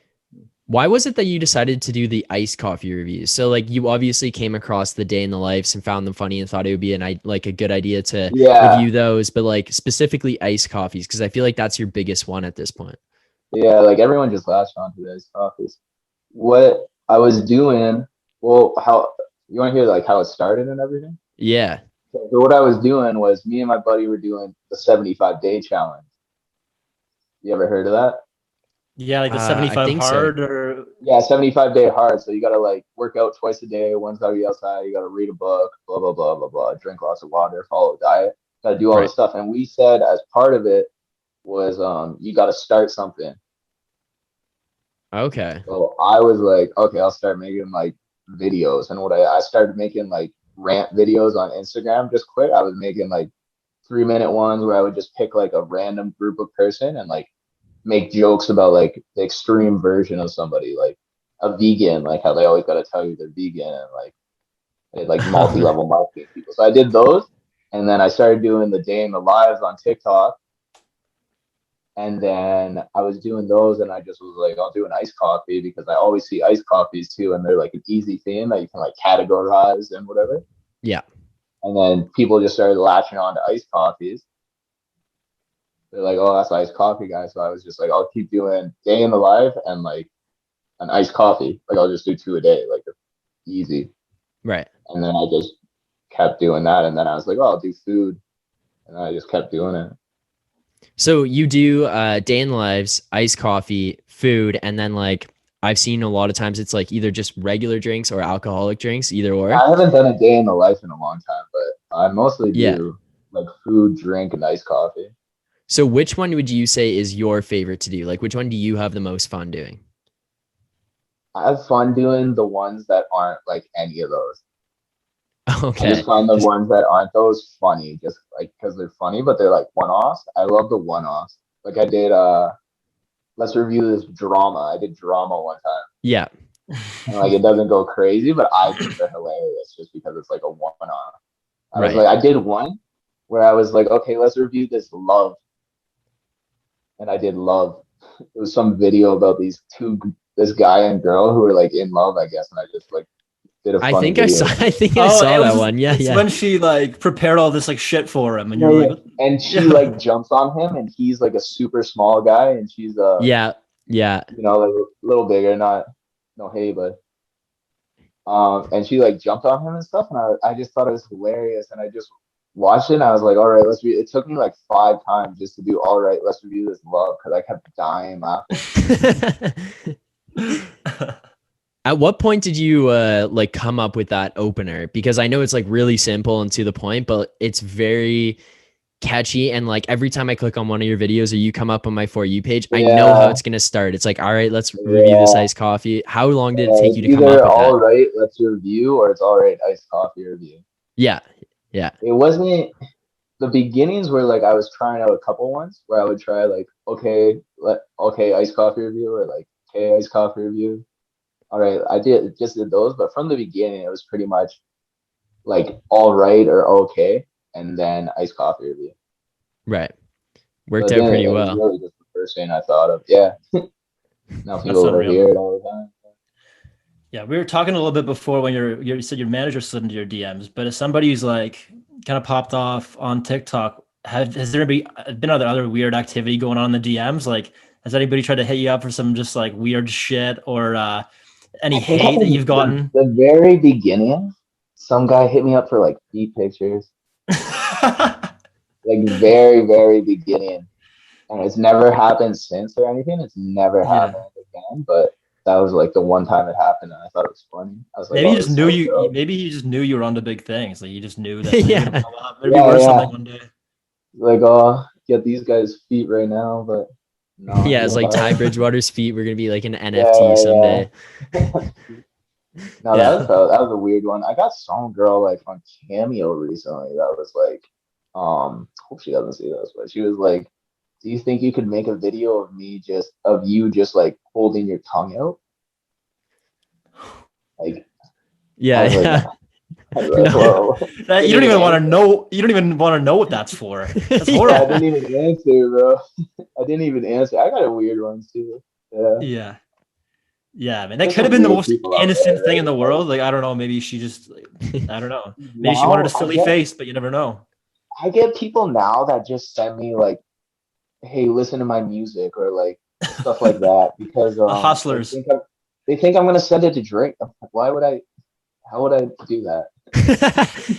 Why was it that you decided to do the iced coffee reviews? So like you obviously came across the day in the lives and found them funny and thought it would be like a good idea to review those, but like specifically iced coffees, because I feel like that's your biggest one at this point. Yeah, like everyone just latched onto the iced coffees. What I was doing, well, how you want to hear like how it started and everything? Yeah. So what I was doing was me and my buddy were doing the 75-day challenge. You ever heard of that? Yeah, like the I 75 think hard so. or Yeah, 75-day hard. So you gotta like work out twice a day. One's gotta be outside. You gotta read a book. Blah blah blah blah blah. Drink lots of water. Follow a diet. Gotta do all Right. this stuff. And we said as part of it was you gotta start something. Okay. So I was like, okay, I'll start making like videos. And what I started making like rant videos on Instagram just quick. I was making like 3-minute ones where I would just pick like a random group of person and like make jokes about like the extreme version of somebody, like a vegan, like how they always got to tell you they're vegan, and like they had, like multi-level marketing people. So I did those, and then I started doing the day in the lives on TikTok, and then I was doing those, and I just was like, I'll do an iced coffee because I always see iced coffees too, and they're like an easy thing that you can like categorize and whatever. Yeah. And then people just started latching on to iced coffees. They're like, oh, that's iced coffee, guy. So I was just like, I'll keep doing day in the life and like an iced coffee. Like I'll just do 2 a day, like easy. Right. And then I just kept doing that. And then I was like, oh, I'll do food. And I just kept doing it. So you do day in the lives, iced coffee, food, and then like I've seen a lot of times it's like either just regular drinks or alcoholic drinks, either or. I haven't done a day in the life in a long time, but I mostly Yeah. do like food, drink, and iced coffee. So which one would you say is your favorite to do? Like which one do you have the most fun doing? I have fun doing the ones that aren't like any of those. Okay. I just find the ones that aren't those funny, just like because they're funny, but they're like one-offs. I love the one-offs. Like I did let's review this drama. I did drama one time. Yeah. And like it doesn't go crazy, but I think they're hilarious just because it's like a one-off. I was Right. like, I did one where I was like, okay, let's review this love. And I did love. It was some video about this guy and girl who were like in love, I guess, and I just like did a funny I think video. I think I Oh, saw it was that just- one. Yeah, it's yeah. when she like prepared all this like shit for him, and Yeah, you're yeah. like, And she Yeah. like jumps on him, and he's like a super small guy, and she's Yeah. Yeah. you know, like a little bigger, not no hey, but and she like jumped on him and stuff, and I just thought it was hilarious, and I just watched it, and I was like, all right, let's it took me like 5 times just to do all right, let's review this love, because I kept dying laughing. At what point did you like come up with that opener? Because I know it's like really simple and to the point, but it's very catchy. And like every time I click on one of your videos or you come up on my For You page, I know how Yeah. it's gonna start. It's like, all right, let's review this Yeah. iced coffee. How long did it take It's you to come either up with all that? right, let's review, or it's all right, iced coffee review. Yeah. Yeah. It wasn't the beginnings were like I was trying out a couple ones where I would try like okay iced coffee review, or like okay iced coffee review. All right, I did those, but from the beginning it was pretty much like all right or okay, and then iced coffee review. Right. Worked So out then pretty it was well. really just the first thing I thought of. Yeah. Now people unreal. overhear it all the time. Yeah, we were talking a little bit before when you said your manager slid into your DMs, but as somebody who's like kind of popped off on TikTok, has there been other weird activity going on in the DMs? Like, has anybody tried to hit you up for some just like weird shit, or any I think hate that at you've gotten? the very beginning, some guy hit me up for like feet pictures. Like very, very beginning. And it's never happened since or anything. It's never Yeah. happened again. But that was like the one time it happened, and I thought it was funny. I was like, Maybe oh, he just this knew sounds you. dope. Maybe he just knew you were onto big things. Like you just knew that. Like, Yeah. maybe Yeah, worth yeah. something one day. Like, get these guys' feet right now, but no. Yeah, it's like Ty Bridgewater's feet. We're gonna be like an NFT someday. No, Yeah. that was a weird one. I got some girl like on Cameo recently that was like, hope she doesn't see this, but she was like, "Do you think you could make a video of you just like holding your tongue out?" Like, Yeah. I was like, Yeah. I was like, whoa. You don't even want to know. You don't even want to know what that's for. That's Yeah. horrible. I didn't even answer, bro. I didn't even answer. I got a weird one too. Yeah. Yeah. Yeah, man. That There's could have some been the weird most people out innocent there, thing in the right? world. Like, I don't know. Maybe she just, like, I don't know. Maybe she Now, wanted a silly face, but you never know. I get people now that just send me like, "Hey, listen to my music," or like stuff like that because The hustlers. they think I'm gonna send it to Drake. I'm like, why would I? How would I do that?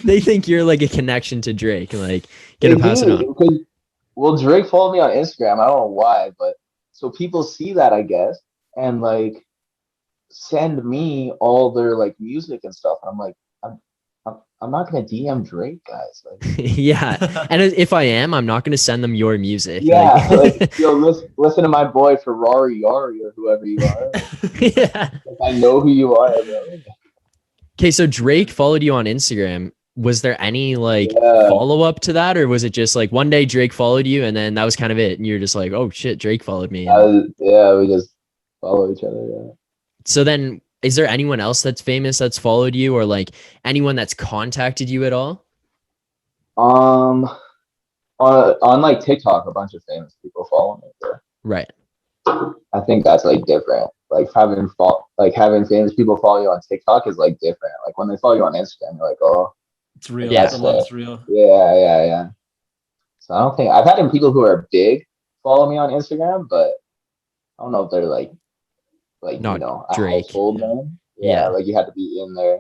They think you're like a connection to Drake. Like, They gonna pass it do on. because well, Drake followed me on Instagram. I don't know why, but so people see that I guess and like send me all their like music and stuff. I'm like, I'm not gonna DM Drake, guys. Like, Yeah. And if I am, I'm not gonna send them your music. yeah, like yo, listen to my boy Ferrari Yari or whoever you are. Yeah. Like, I know who you are, bro. Okay, so Drake followed you on Instagram. Was there any like Yeah. follow up to that, or was it just like one day Drake followed you and then that was kind of it, and you're just like, oh shit, Drake followed me? Yeah, we just follow each other. Yeah. So then, is there anyone else that's famous that's followed you, or like anyone that's contacted you at all? On like TikTok, a bunch of famous people follow me. But Right. I think that's like different. Like having famous people follow you on TikTok is like different. Like when they follow you on Instagram, you're like, oh, It's real. Yeah. The love's real. yeah. So I don't think I've had people who are big follow me on Instagram, but I don't know if they're like Not you know a Drake. household Yeah. name. Yeah. Like you have to be in their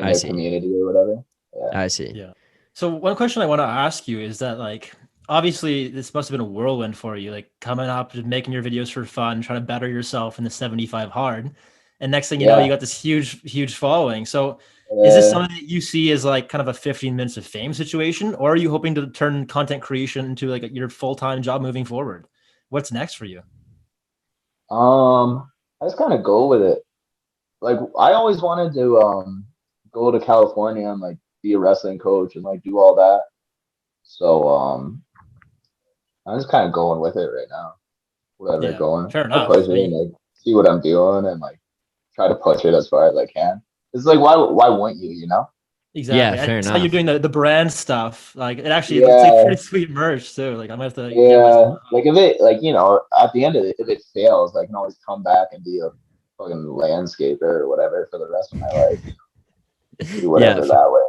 I see. community or whatever. Yeah. I see. Yeah. So one question I want to ask you is that, like, obviously this must have been a whirlwind for you, like coming up and making your videos for fun, trying to better yourself in the 75 hard. And next thing you know, you got this huge following. So is this something that you see as like kind of a 15 minutes of fame situation, or are you hoping to turn content creation into like your full-time job moving forward? What's next for you? I just kind of go with it. Like I always wanted to go to California and like be a wrestling coach and like do all that. So I'm just kind of going with it right now. Whatever Yeah, going. fair I enough. push it and like see what I'm doing and like try to push it as far as I can. It's like why wouldn't you, you know? Exactly. Yeah, fair It's how enough. you're doing the brand stuff. Like it actually looks like pretty sweet merch too. Like I'm gonna have to get myself. Like if it like you know at the end of it, if it fails, I can always come back and be a fucking landscaper or whatever for the rest of my life. Do whatever that way.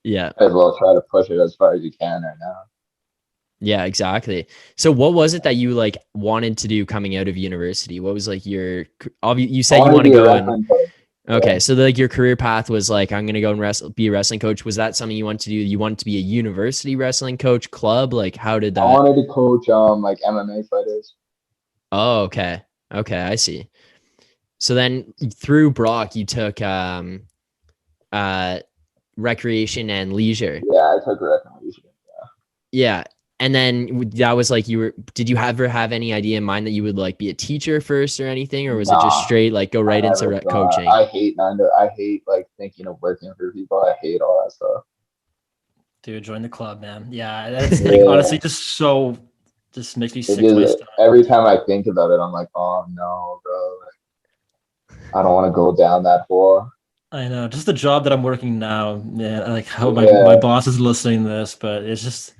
Yeah. As well try to push it as far as you can right now. Yeah, exactly. So what was it that you like wanted to do coming out of university? What was like you said you want to go and okay, so like your career path was like I'm gonna go and be a wrestling coach. Was that something you wanted to do? You wanted to be a university wrestling coach, club? Like how did that? I wanted to coach like MMA fighters. Oh, okay. Okay, I see. So then through Brock, you took recreation and leisure. Yeah, I took recreation. Yeah. And then that was like did you ever have any idea in mind that you would like be a teacher first or anything, or was it just straight like go right into coaching? I hate like thinking of working for people. I hate all that stuff. Dude, join the club, man. Yeah, that's like honestly just makes me sick to my stomach. Every time I think about it, I'm like, oh no, bro. Like, I don't want to go down that hole. I know, just the job that I'm working now, man. Like how my boss is listening to this, but it's just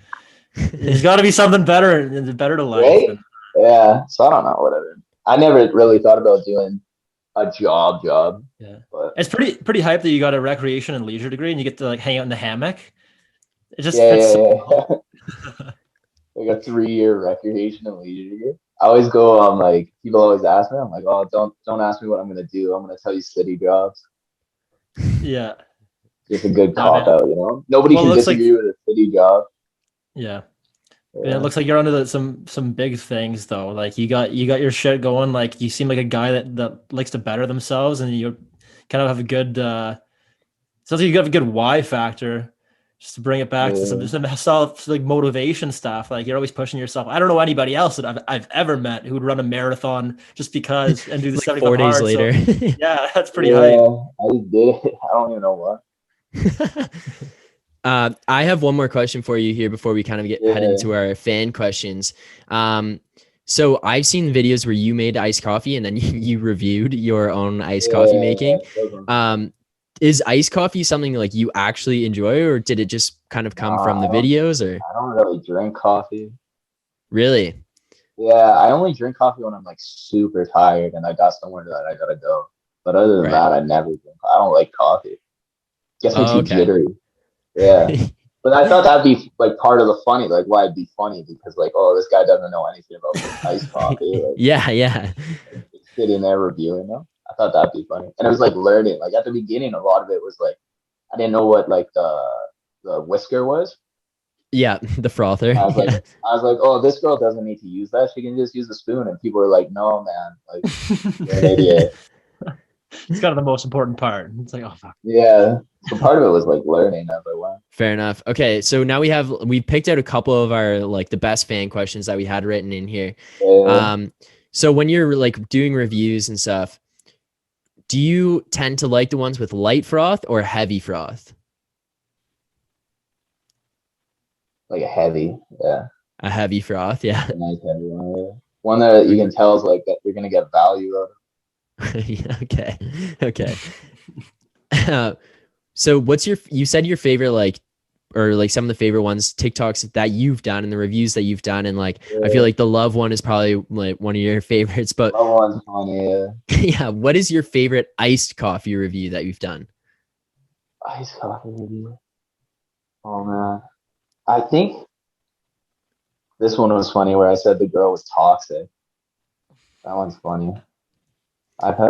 there's got to be something better to life. Right? Yeah. So I don't know, whatever. I never really thought about doing a job. Yeah. But it's pretty hype that you got a recreation and leisure degree and you get to like hang out in the hammock. It just fits. Like a 3-year recreation and leisure degree. I always go like people always ask me, I'm like, oh don't ask me what I'm gonna do. I'm gonna tell you city jobs. Yeah. Just a good cop out, you know? Nobody can disagree with a city job. Yeah. It looks like you're onto some big things though. Like you got your shit going. Like you seem like a guy that likes to better themselves, and you kind of have a good. Sounds like you have a good why factor. just to bring it back to some self like motivation stuff. Like you're always pushing yourself. I don't know anybody else that I've ever met who would run a marathon just because and do the Like 75 4 days hard. later. So, yeah, that's pretty hype. I just did it. I don't even know what. I have one more question for you here before we kind of head into our fan questions. So I've seen videos where you made iced coffee and then you reviewed your own iced coffee making. Is iced coffee something like you actually enjoy, or did it just kind of come from the videos? Or I don't really drink coffee. Really? Yeah, I only drink coffee when I'm like super tired and I got somewhere that I gotta go. But other than that, I never drink. I don't like coffee. Gets me too jittery. Yeah. But I thought that'd be like part of the funny, like why it'd be funny, because like, oh, this guy doesn't know anything about iced coffee. Like, yeah. Sitting there reviewing them. I thought that'd be funny. And it was like learning. Like at the beginning, a lot of it was like I didn't know what like the whisker was. Yeah, the frother. I was like, oh, this girl doesn't need to use that. She can just use a spoon. And people were like, no, man, like you're an idiot. It's kind of the most important part. It's like, oh fuck. Yeah. So part of it was like learning as I went. Fair enough. Okay, so now we picked out a couple of our like the best fan questions that we had written in here. So when you're like doing reviews and stuff, do you tend to like the ones with light froth or heavy froth? Like a heavy, yeah. A heavy froth, yeah. A nice heavy one, yeah. One that you can tell is like that you're gonna get value out of. Yeah, okay. So you said your favorite like, or like some of the favorite ones, TikToks that you've done and the reviews that you've done. And like, I feel like the love one is probably like one of your favorites, but love one's funny, yeah. Yeah. What is your favorite iced coffee review that you've done? Iced coffee review. Oh man. I think this one was funny where I said the girl was toxic. That one's funny.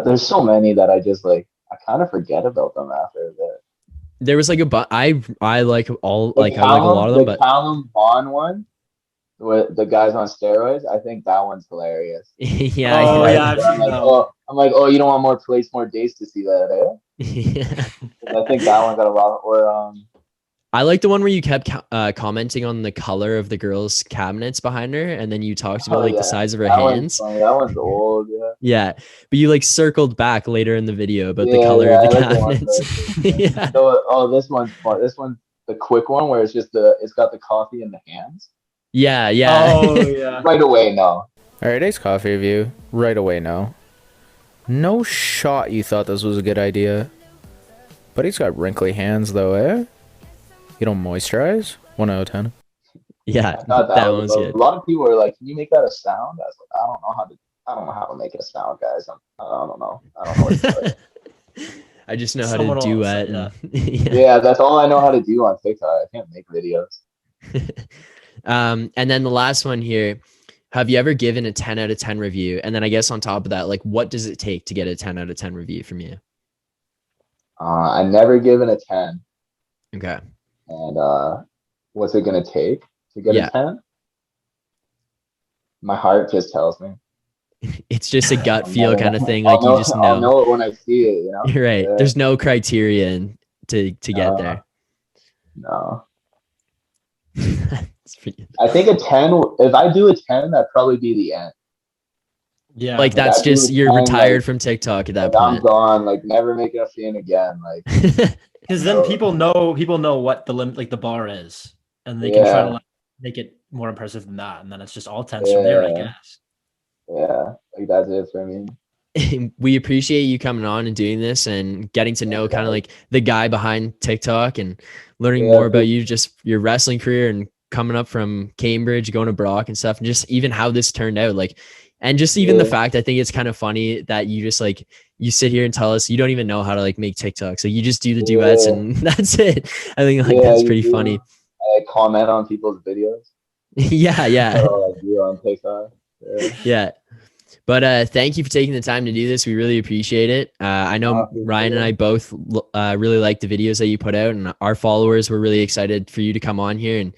There's so many that I just like, I kind of forget about them after a bit. There was like I like all like I like a lot of them, but Callum Bond one with the guys on steroids, I think that one's hilarious. Yeah. I'm like, oh, you don't want more plates, more days to see that, eh? Yeah. I think that one got a lot. Or I like the one where you kept commenting on the color of the girl's cabinets behind her, and then you talked about the size of her hands. That one's old, yeah. Yeah, but you like circled back later in the video about the color of the cabinets. Yeah. So, this one's fun. This one's the quick one where it's got the coffee in the hands. Yeah. Oh yeah. Right away, no. All right, iced coffee review. Right away, no. No shot you thought this was a good idea. But he's got wrinkly hands though, eh? You don't moisturize? 1 out of 10. Yeah, that one's good. A lot of people are like, "Can you make that a sound?" I was like, "I don't know how to make it a sound, guys. I don't know what to do." I just know how to duet. Yeah, that's all I know how to do on TikTok. I can't make videos. And then the last one here. Have you ever given a 10 out of 10 review? And then I guess on top of that, like, what does it take to get a 10 out of 10 review from you? I never given a 10. Okay. And what's it gonna take to get a 10? My heart just tells me. It's just a gut feel kind of thing. Like you just know. I'll know it when I see it, you know? Right. Yeah. There's no criterion to get there. No. I think a 10, if I do a 10, that'd probably be the end. Yeah. Like that's just, you're retired from TikTok at that point. I'm gone, like never making a scene again. Like because then people know what the limit, like the bar is, and they can try to like, make it more impressive than that, and then it's just all 10s from there, I guess. Yeah, like that's it for me. We appreciate you coming on and doing this and getting to know kind of like the guy behind TikTok and learning more about you, just your wrestling career and coming up from Cambridge, going to Brock and stuff, and just even how this turned out. Like, and just even the fact, I think it's kind of funny that you just like, you sit here and tell us you don't even know how to like make TikTok. So you just do the duets and that's it. I think like that's pretty funny. I comment on people's videos. Yeah. I do on TikTok. Yeah. But thank you for taking the time to do this. We really appreciate it. I know Ryan and I both really like the videos that you put out, and our followers were really excited for you to come on here and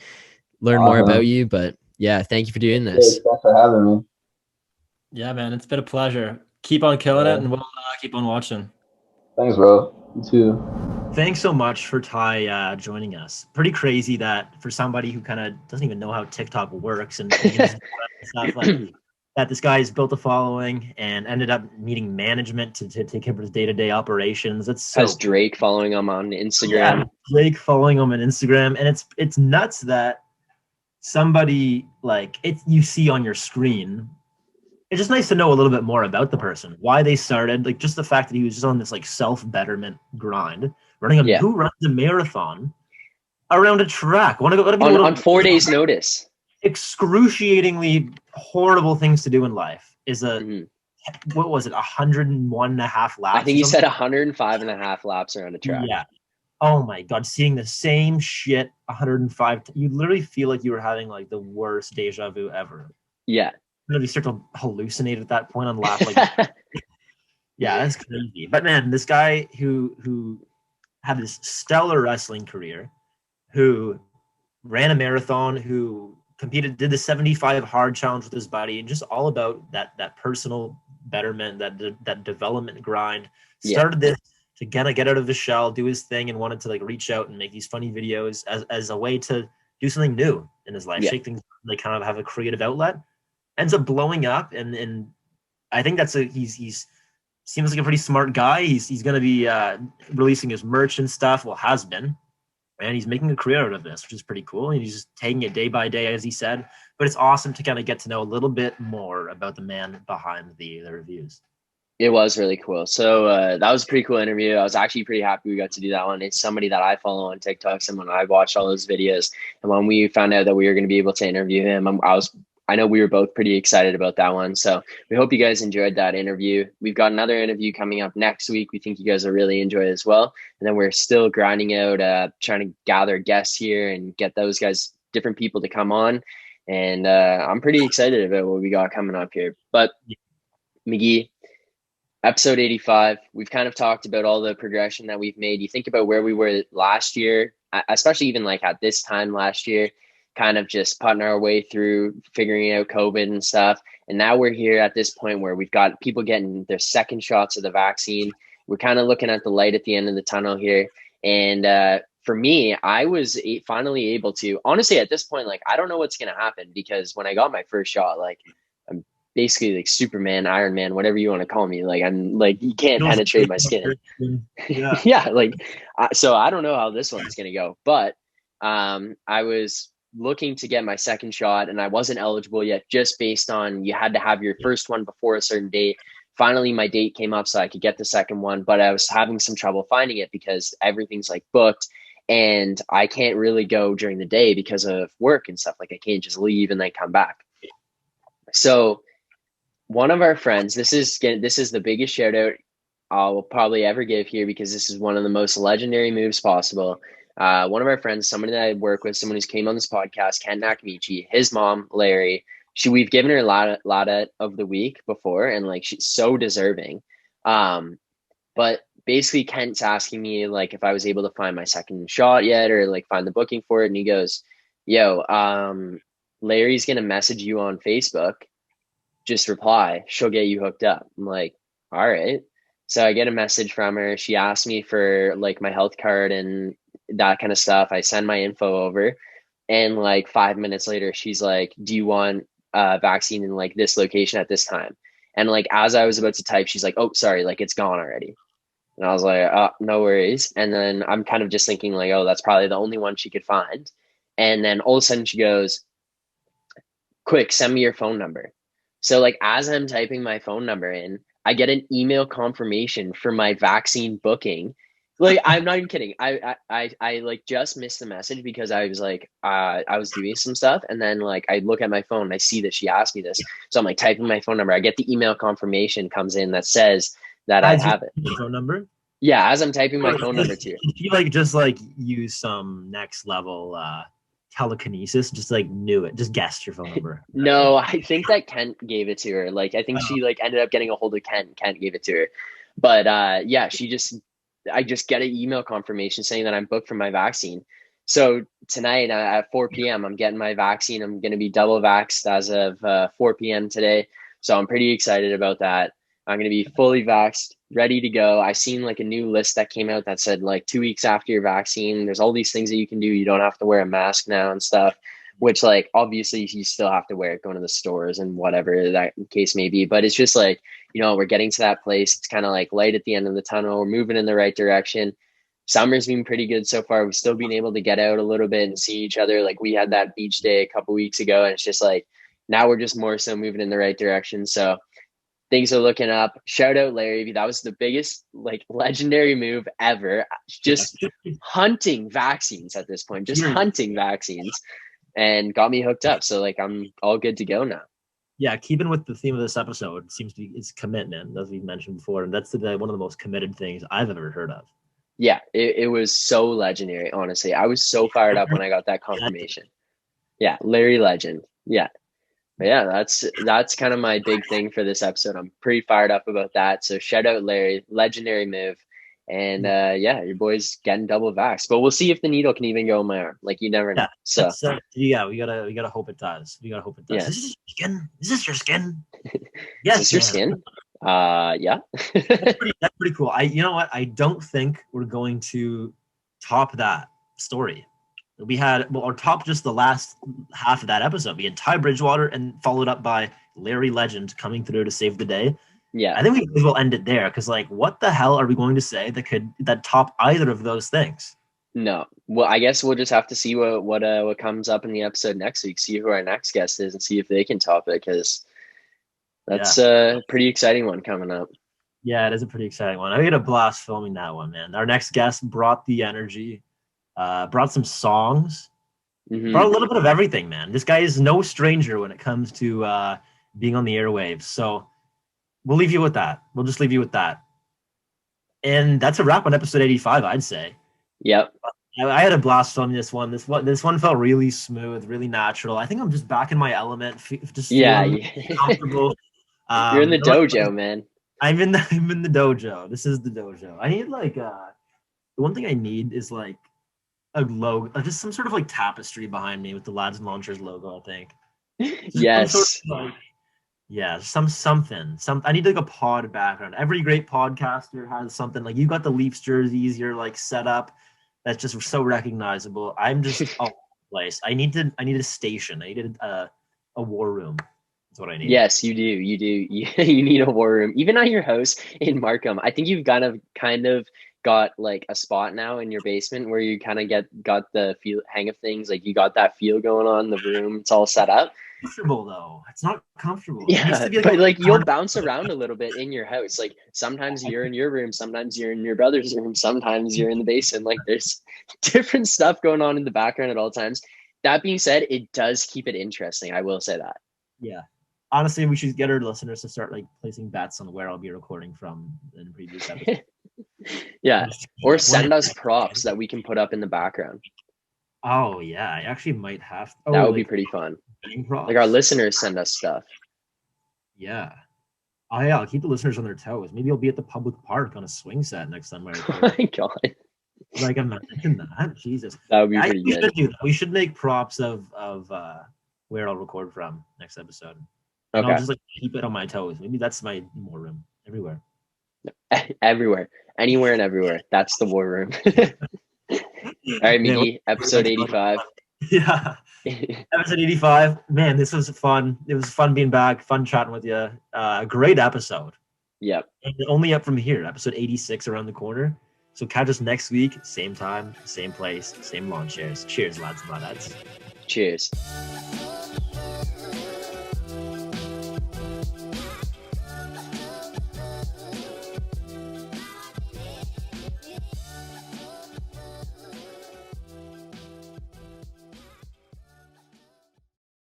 learn more about you. But yeah, thank you for doing this. Thanks for having me. Yeah, man, it's been a pleasure. Keep on killing it, and we'll keep on watching. Thanks, bro. You too. Thanks so much for Ty joining us. Pretty crazy that for somebody who kind of doesn't even know how TikTok works and stuff like that, this guy has built a following and ended up needing management to take care of his day-to-day operations. That's so Has Drake following him on Instagram. Yeah, Drake following him on Instagram, and it's nuts that somebody like it you see on your screen. It's just nice to know a little bit more about the person, why they started, like just the fact that he was just on this like self-betterment grind, who runs a marathon around a track. On 4 days' notice. Excruciatingly horrible things to do in life is what was it, 101.5 laps? I think he said 105.5 laps around a track. Yeah. Oh my God, seeing the same shit 105, you literally feel like you were having like the worst deja vu ever. Yeah. You start to hallucinate at that point on lap. Like, yeah, that's crazy. But man, this guy who had this stellar wrestling career, who ran a marathon, who competed, did the 75 hard challenge with his buddy, and just all about that personal betterment, that development grind. Started this to get out of his shell, do his thing, and wanted to like reach out and make these funny videos as a way to do something new in his life, shake things, like kind of have a creative outlet. Ends up blowing up, and I think he's seems like a pretty smart guy. He's going to be releasing his merch and stuff. Well, has been, and he's making a career out of this, which is pretty cool. And he's just taking it day by day, as he said. But it's awesome to kind of get to know a little bit more about the man behind the reviews. It was really cool. So that was a pretty cool interview. I was actually pretty happy we got to do that one. It's somebody that I follow on TikTok, someone I watched all those videos. And when we found out that we were going to be able to interview him, I know we were both pretty excited about that one. So we hope you guys enjoyed that interview. We've got another interview coming up next week. We think you guys will really enjoy it as well. And then we're still grinding out, trying to gather guests here and get those guys, different people to come on. And I'm pretty excited about what we got coming up here. But McGee, episode 85, we've kind of talked about all the progression that we've made. You think about where we were last year, especially even like at this time last year, kind of just putting our way through figuring out COVID and stuff. And now we're here at this point where we've got people getting their second shots of the vaccine. We're kind of looking at the light at the end of the tunnel here. And for me, I was finally able to, honestly, at this point, like, I don't know what's going to happen, because when I got my first shot, like, I'm basically like Superman, Iron Man, whatever you want to call me. Like, I'm like, you can't penetrate my skin. Yeah. Yeah. Like, so I don't know how this one's going to go, but I was looking to get my second shot and I wasn't eligible yet, just based on you had to have your first one before a certain date. Finally, my date came up so I could get the second one, but I was having some trouble finding it because everything's like booked and I can't really go during the day because of work and stuff. Like, I can't just leave and then come back. So one of our friends, this is the biggest shout out I'll probably ever give here, because this is one of the most legendary moves possible. One of our friends, somebody that I work with, someone who's came on this podcast, Ken Nakamichi, his mom, Larry, we've given her Lada of the week before, and like, she's so deserving. But basically Kent's asking me like if I was able to find my second shot yet, or like find the booking for it. And he goes, yo, Larry's going to message you on Facebook. Just reply. She'll get you hooked up. I'm like, all right. So I get a message from her. She asked me for like my health card and that kind of stuff. I send my info over, and like 5 minutes later, she's like, do you want a vaccine in like this location at this time? And like, as I was about to type, she's like, oh, sorry, like it's gone already. And I was like, oh, no worries. And then I'm kind of just thinking like, oh, that's probably the only one she could find. And then all of a sudden she goes, quick, send me your phone number. So like, as I'm typing my phone number in, I get an email confirmation for my vaccine booking. Like, I'm not even kidding. I like just missed the message because I was like, I was doing some stuff. And then like, I look at my phone and I see that she asked me this. So I'm like typing my phone number. I get the email confirmation comes in that says that I have it. Phone number? Yeah. As I'm typing my phone number to you. You like just like use some next level telekinesis, just like knew it, just guessed your phone number. No, I think that Kent gave it to her. Like, I think she like ended up getting a hold of Kent. Kent gave it to her. But yeah, I just get an email confirmation saying that I'm booked for my vaccine. So tonight at 4 p.m., I'm getting my vaccine. I'm going to be double vaxxed as of 4 p.m. today. So I'm pretty excited about that. I'm going to be fully vaxxed, ready to go. I seen like a new list that came out that said like 2 weeks after your vaccine, there's all these things that you can do. You don't have to wear a mask now and stuff, which like obviously you still have to wear it going to the stores and whatever that case may be. But it's just like, we're getting to that place. It's kind of like light at the end of the tunnel. We're moving in the right direction. Summer's been pretty good so far. We've still been able to get out a little bit and see each other. Like we had that beach day a couple weeks ago, and it's just like now we're just more so moving in the right direction. So things are looking up. Shout out Larry. That was the biggest like legendary move ever. Just hunting vaccines at this point, just hunting vaccines, and got me hooked up. So like I'm all good to go now. Yeah, keeping with the theme of this episode seems to be is commitment, as we mentioned before, and that's one of the most committed things I've ever heard of. Yeah, it was so legendary, honestly. I was so fired up when I got that confirmation. Yeah, Larry Legend. Yeah. But yeah, that's kind of my big thing for this episode. I'm pretty fired up about that. So shout out Larry, legendary move. And yeah, your boy's getting double vaxxed. But we'll see if the needle can even go in my arm. Like you never know. So yeah, we gotta hope it does. We gotta hope it does. Yeah. Is this your skin? Is this your skin? Yes. Is this your skin? Yeah. That's pretty cool. You know what? I don't think we're going to top that story. We had or top just the last half of that episode. We had Ty Bridgewater and followed up by Larry Legend coming through to save the day. Yeah. I think we will end it there because like what the hell are we going to say that top either of those things? No. Well, I guess we'll just have to see what comes up in the episode next week, see who our next guest is and see if they can top it, because that's a pretty exciting one coming up. Yeah, it is a pretty exciting one. I had a blast filming that one, man. Our next guest brought the energy, brought some songs, brought a little bit of everything, man. This guy is no stranger when it comes to being on the airwaves. So we'll leave you with that. We'll just leave you with that. And that's a wrap on episode 85, I'd say. Yep. I had a blast filming this one. This one felt really smooth, really natural. I think I'm just back in my element. Just comfortable. You're in the dojo, man. I'm in the dojo. This is the dojo. I need like the one thing I need is like a logo, just some sort of like tapestry behind me with the Lads and Launchers logo, I think. Yes. Sort of yeah, something. I need like a pod background. Every great podcaster has something. Like you got the Leafs jerseys, you're like set up. That's just so recognizable. I'm just all over the place. I need a station. I needed a war room. That's what I need. Yes, you do. You need a war room. Even at your house in Markham, I think you've kind of got like a spot now in your basement where you kind of got the hang of things. Like you got that feel going on. The room, it's all set up. Comfortable though. It's not comfortable. Yeah, but like you'll bounce around a little bit in your house. Like sometimes you're in your room, sometimes you're in your brother's room, sometimes you're in the basement. Like there's different stuff going on in the background at all times. That being said, it does keep it interesting. I will say that. Yeah. Honestly, we should get our listeners to start like placing bets on where I'll be recording from in previous episodes. Yeah. Or send us props that we can put up in the background. Oh yeah, I actually might have. That would be pretty fun. Like our listeners send us stuff. Yeah. Oh yeah, I'll keep the listeners on their toes. Maybe I'll be at the public park on a swing set next time. Oh my god! Like imagine that. Jesus. That would be pretty good. We should make props of where I'll record from next episode. And Okay. I'll just like keep it on my toes. Maybe that's my war room. Everywhere. Everywhere. Anywhere and everywhere. That's the war room. All right, Miggy, episode 85. Yeah. Episode 85. Man, this was fun. It was fun being back, fun chatting with you. Great episode. Yep. And only up from here. Episode 86 around the corner. So catch us next week, same time, same place, same lawn chairs. Cheers, lads and ladettes. Cheers.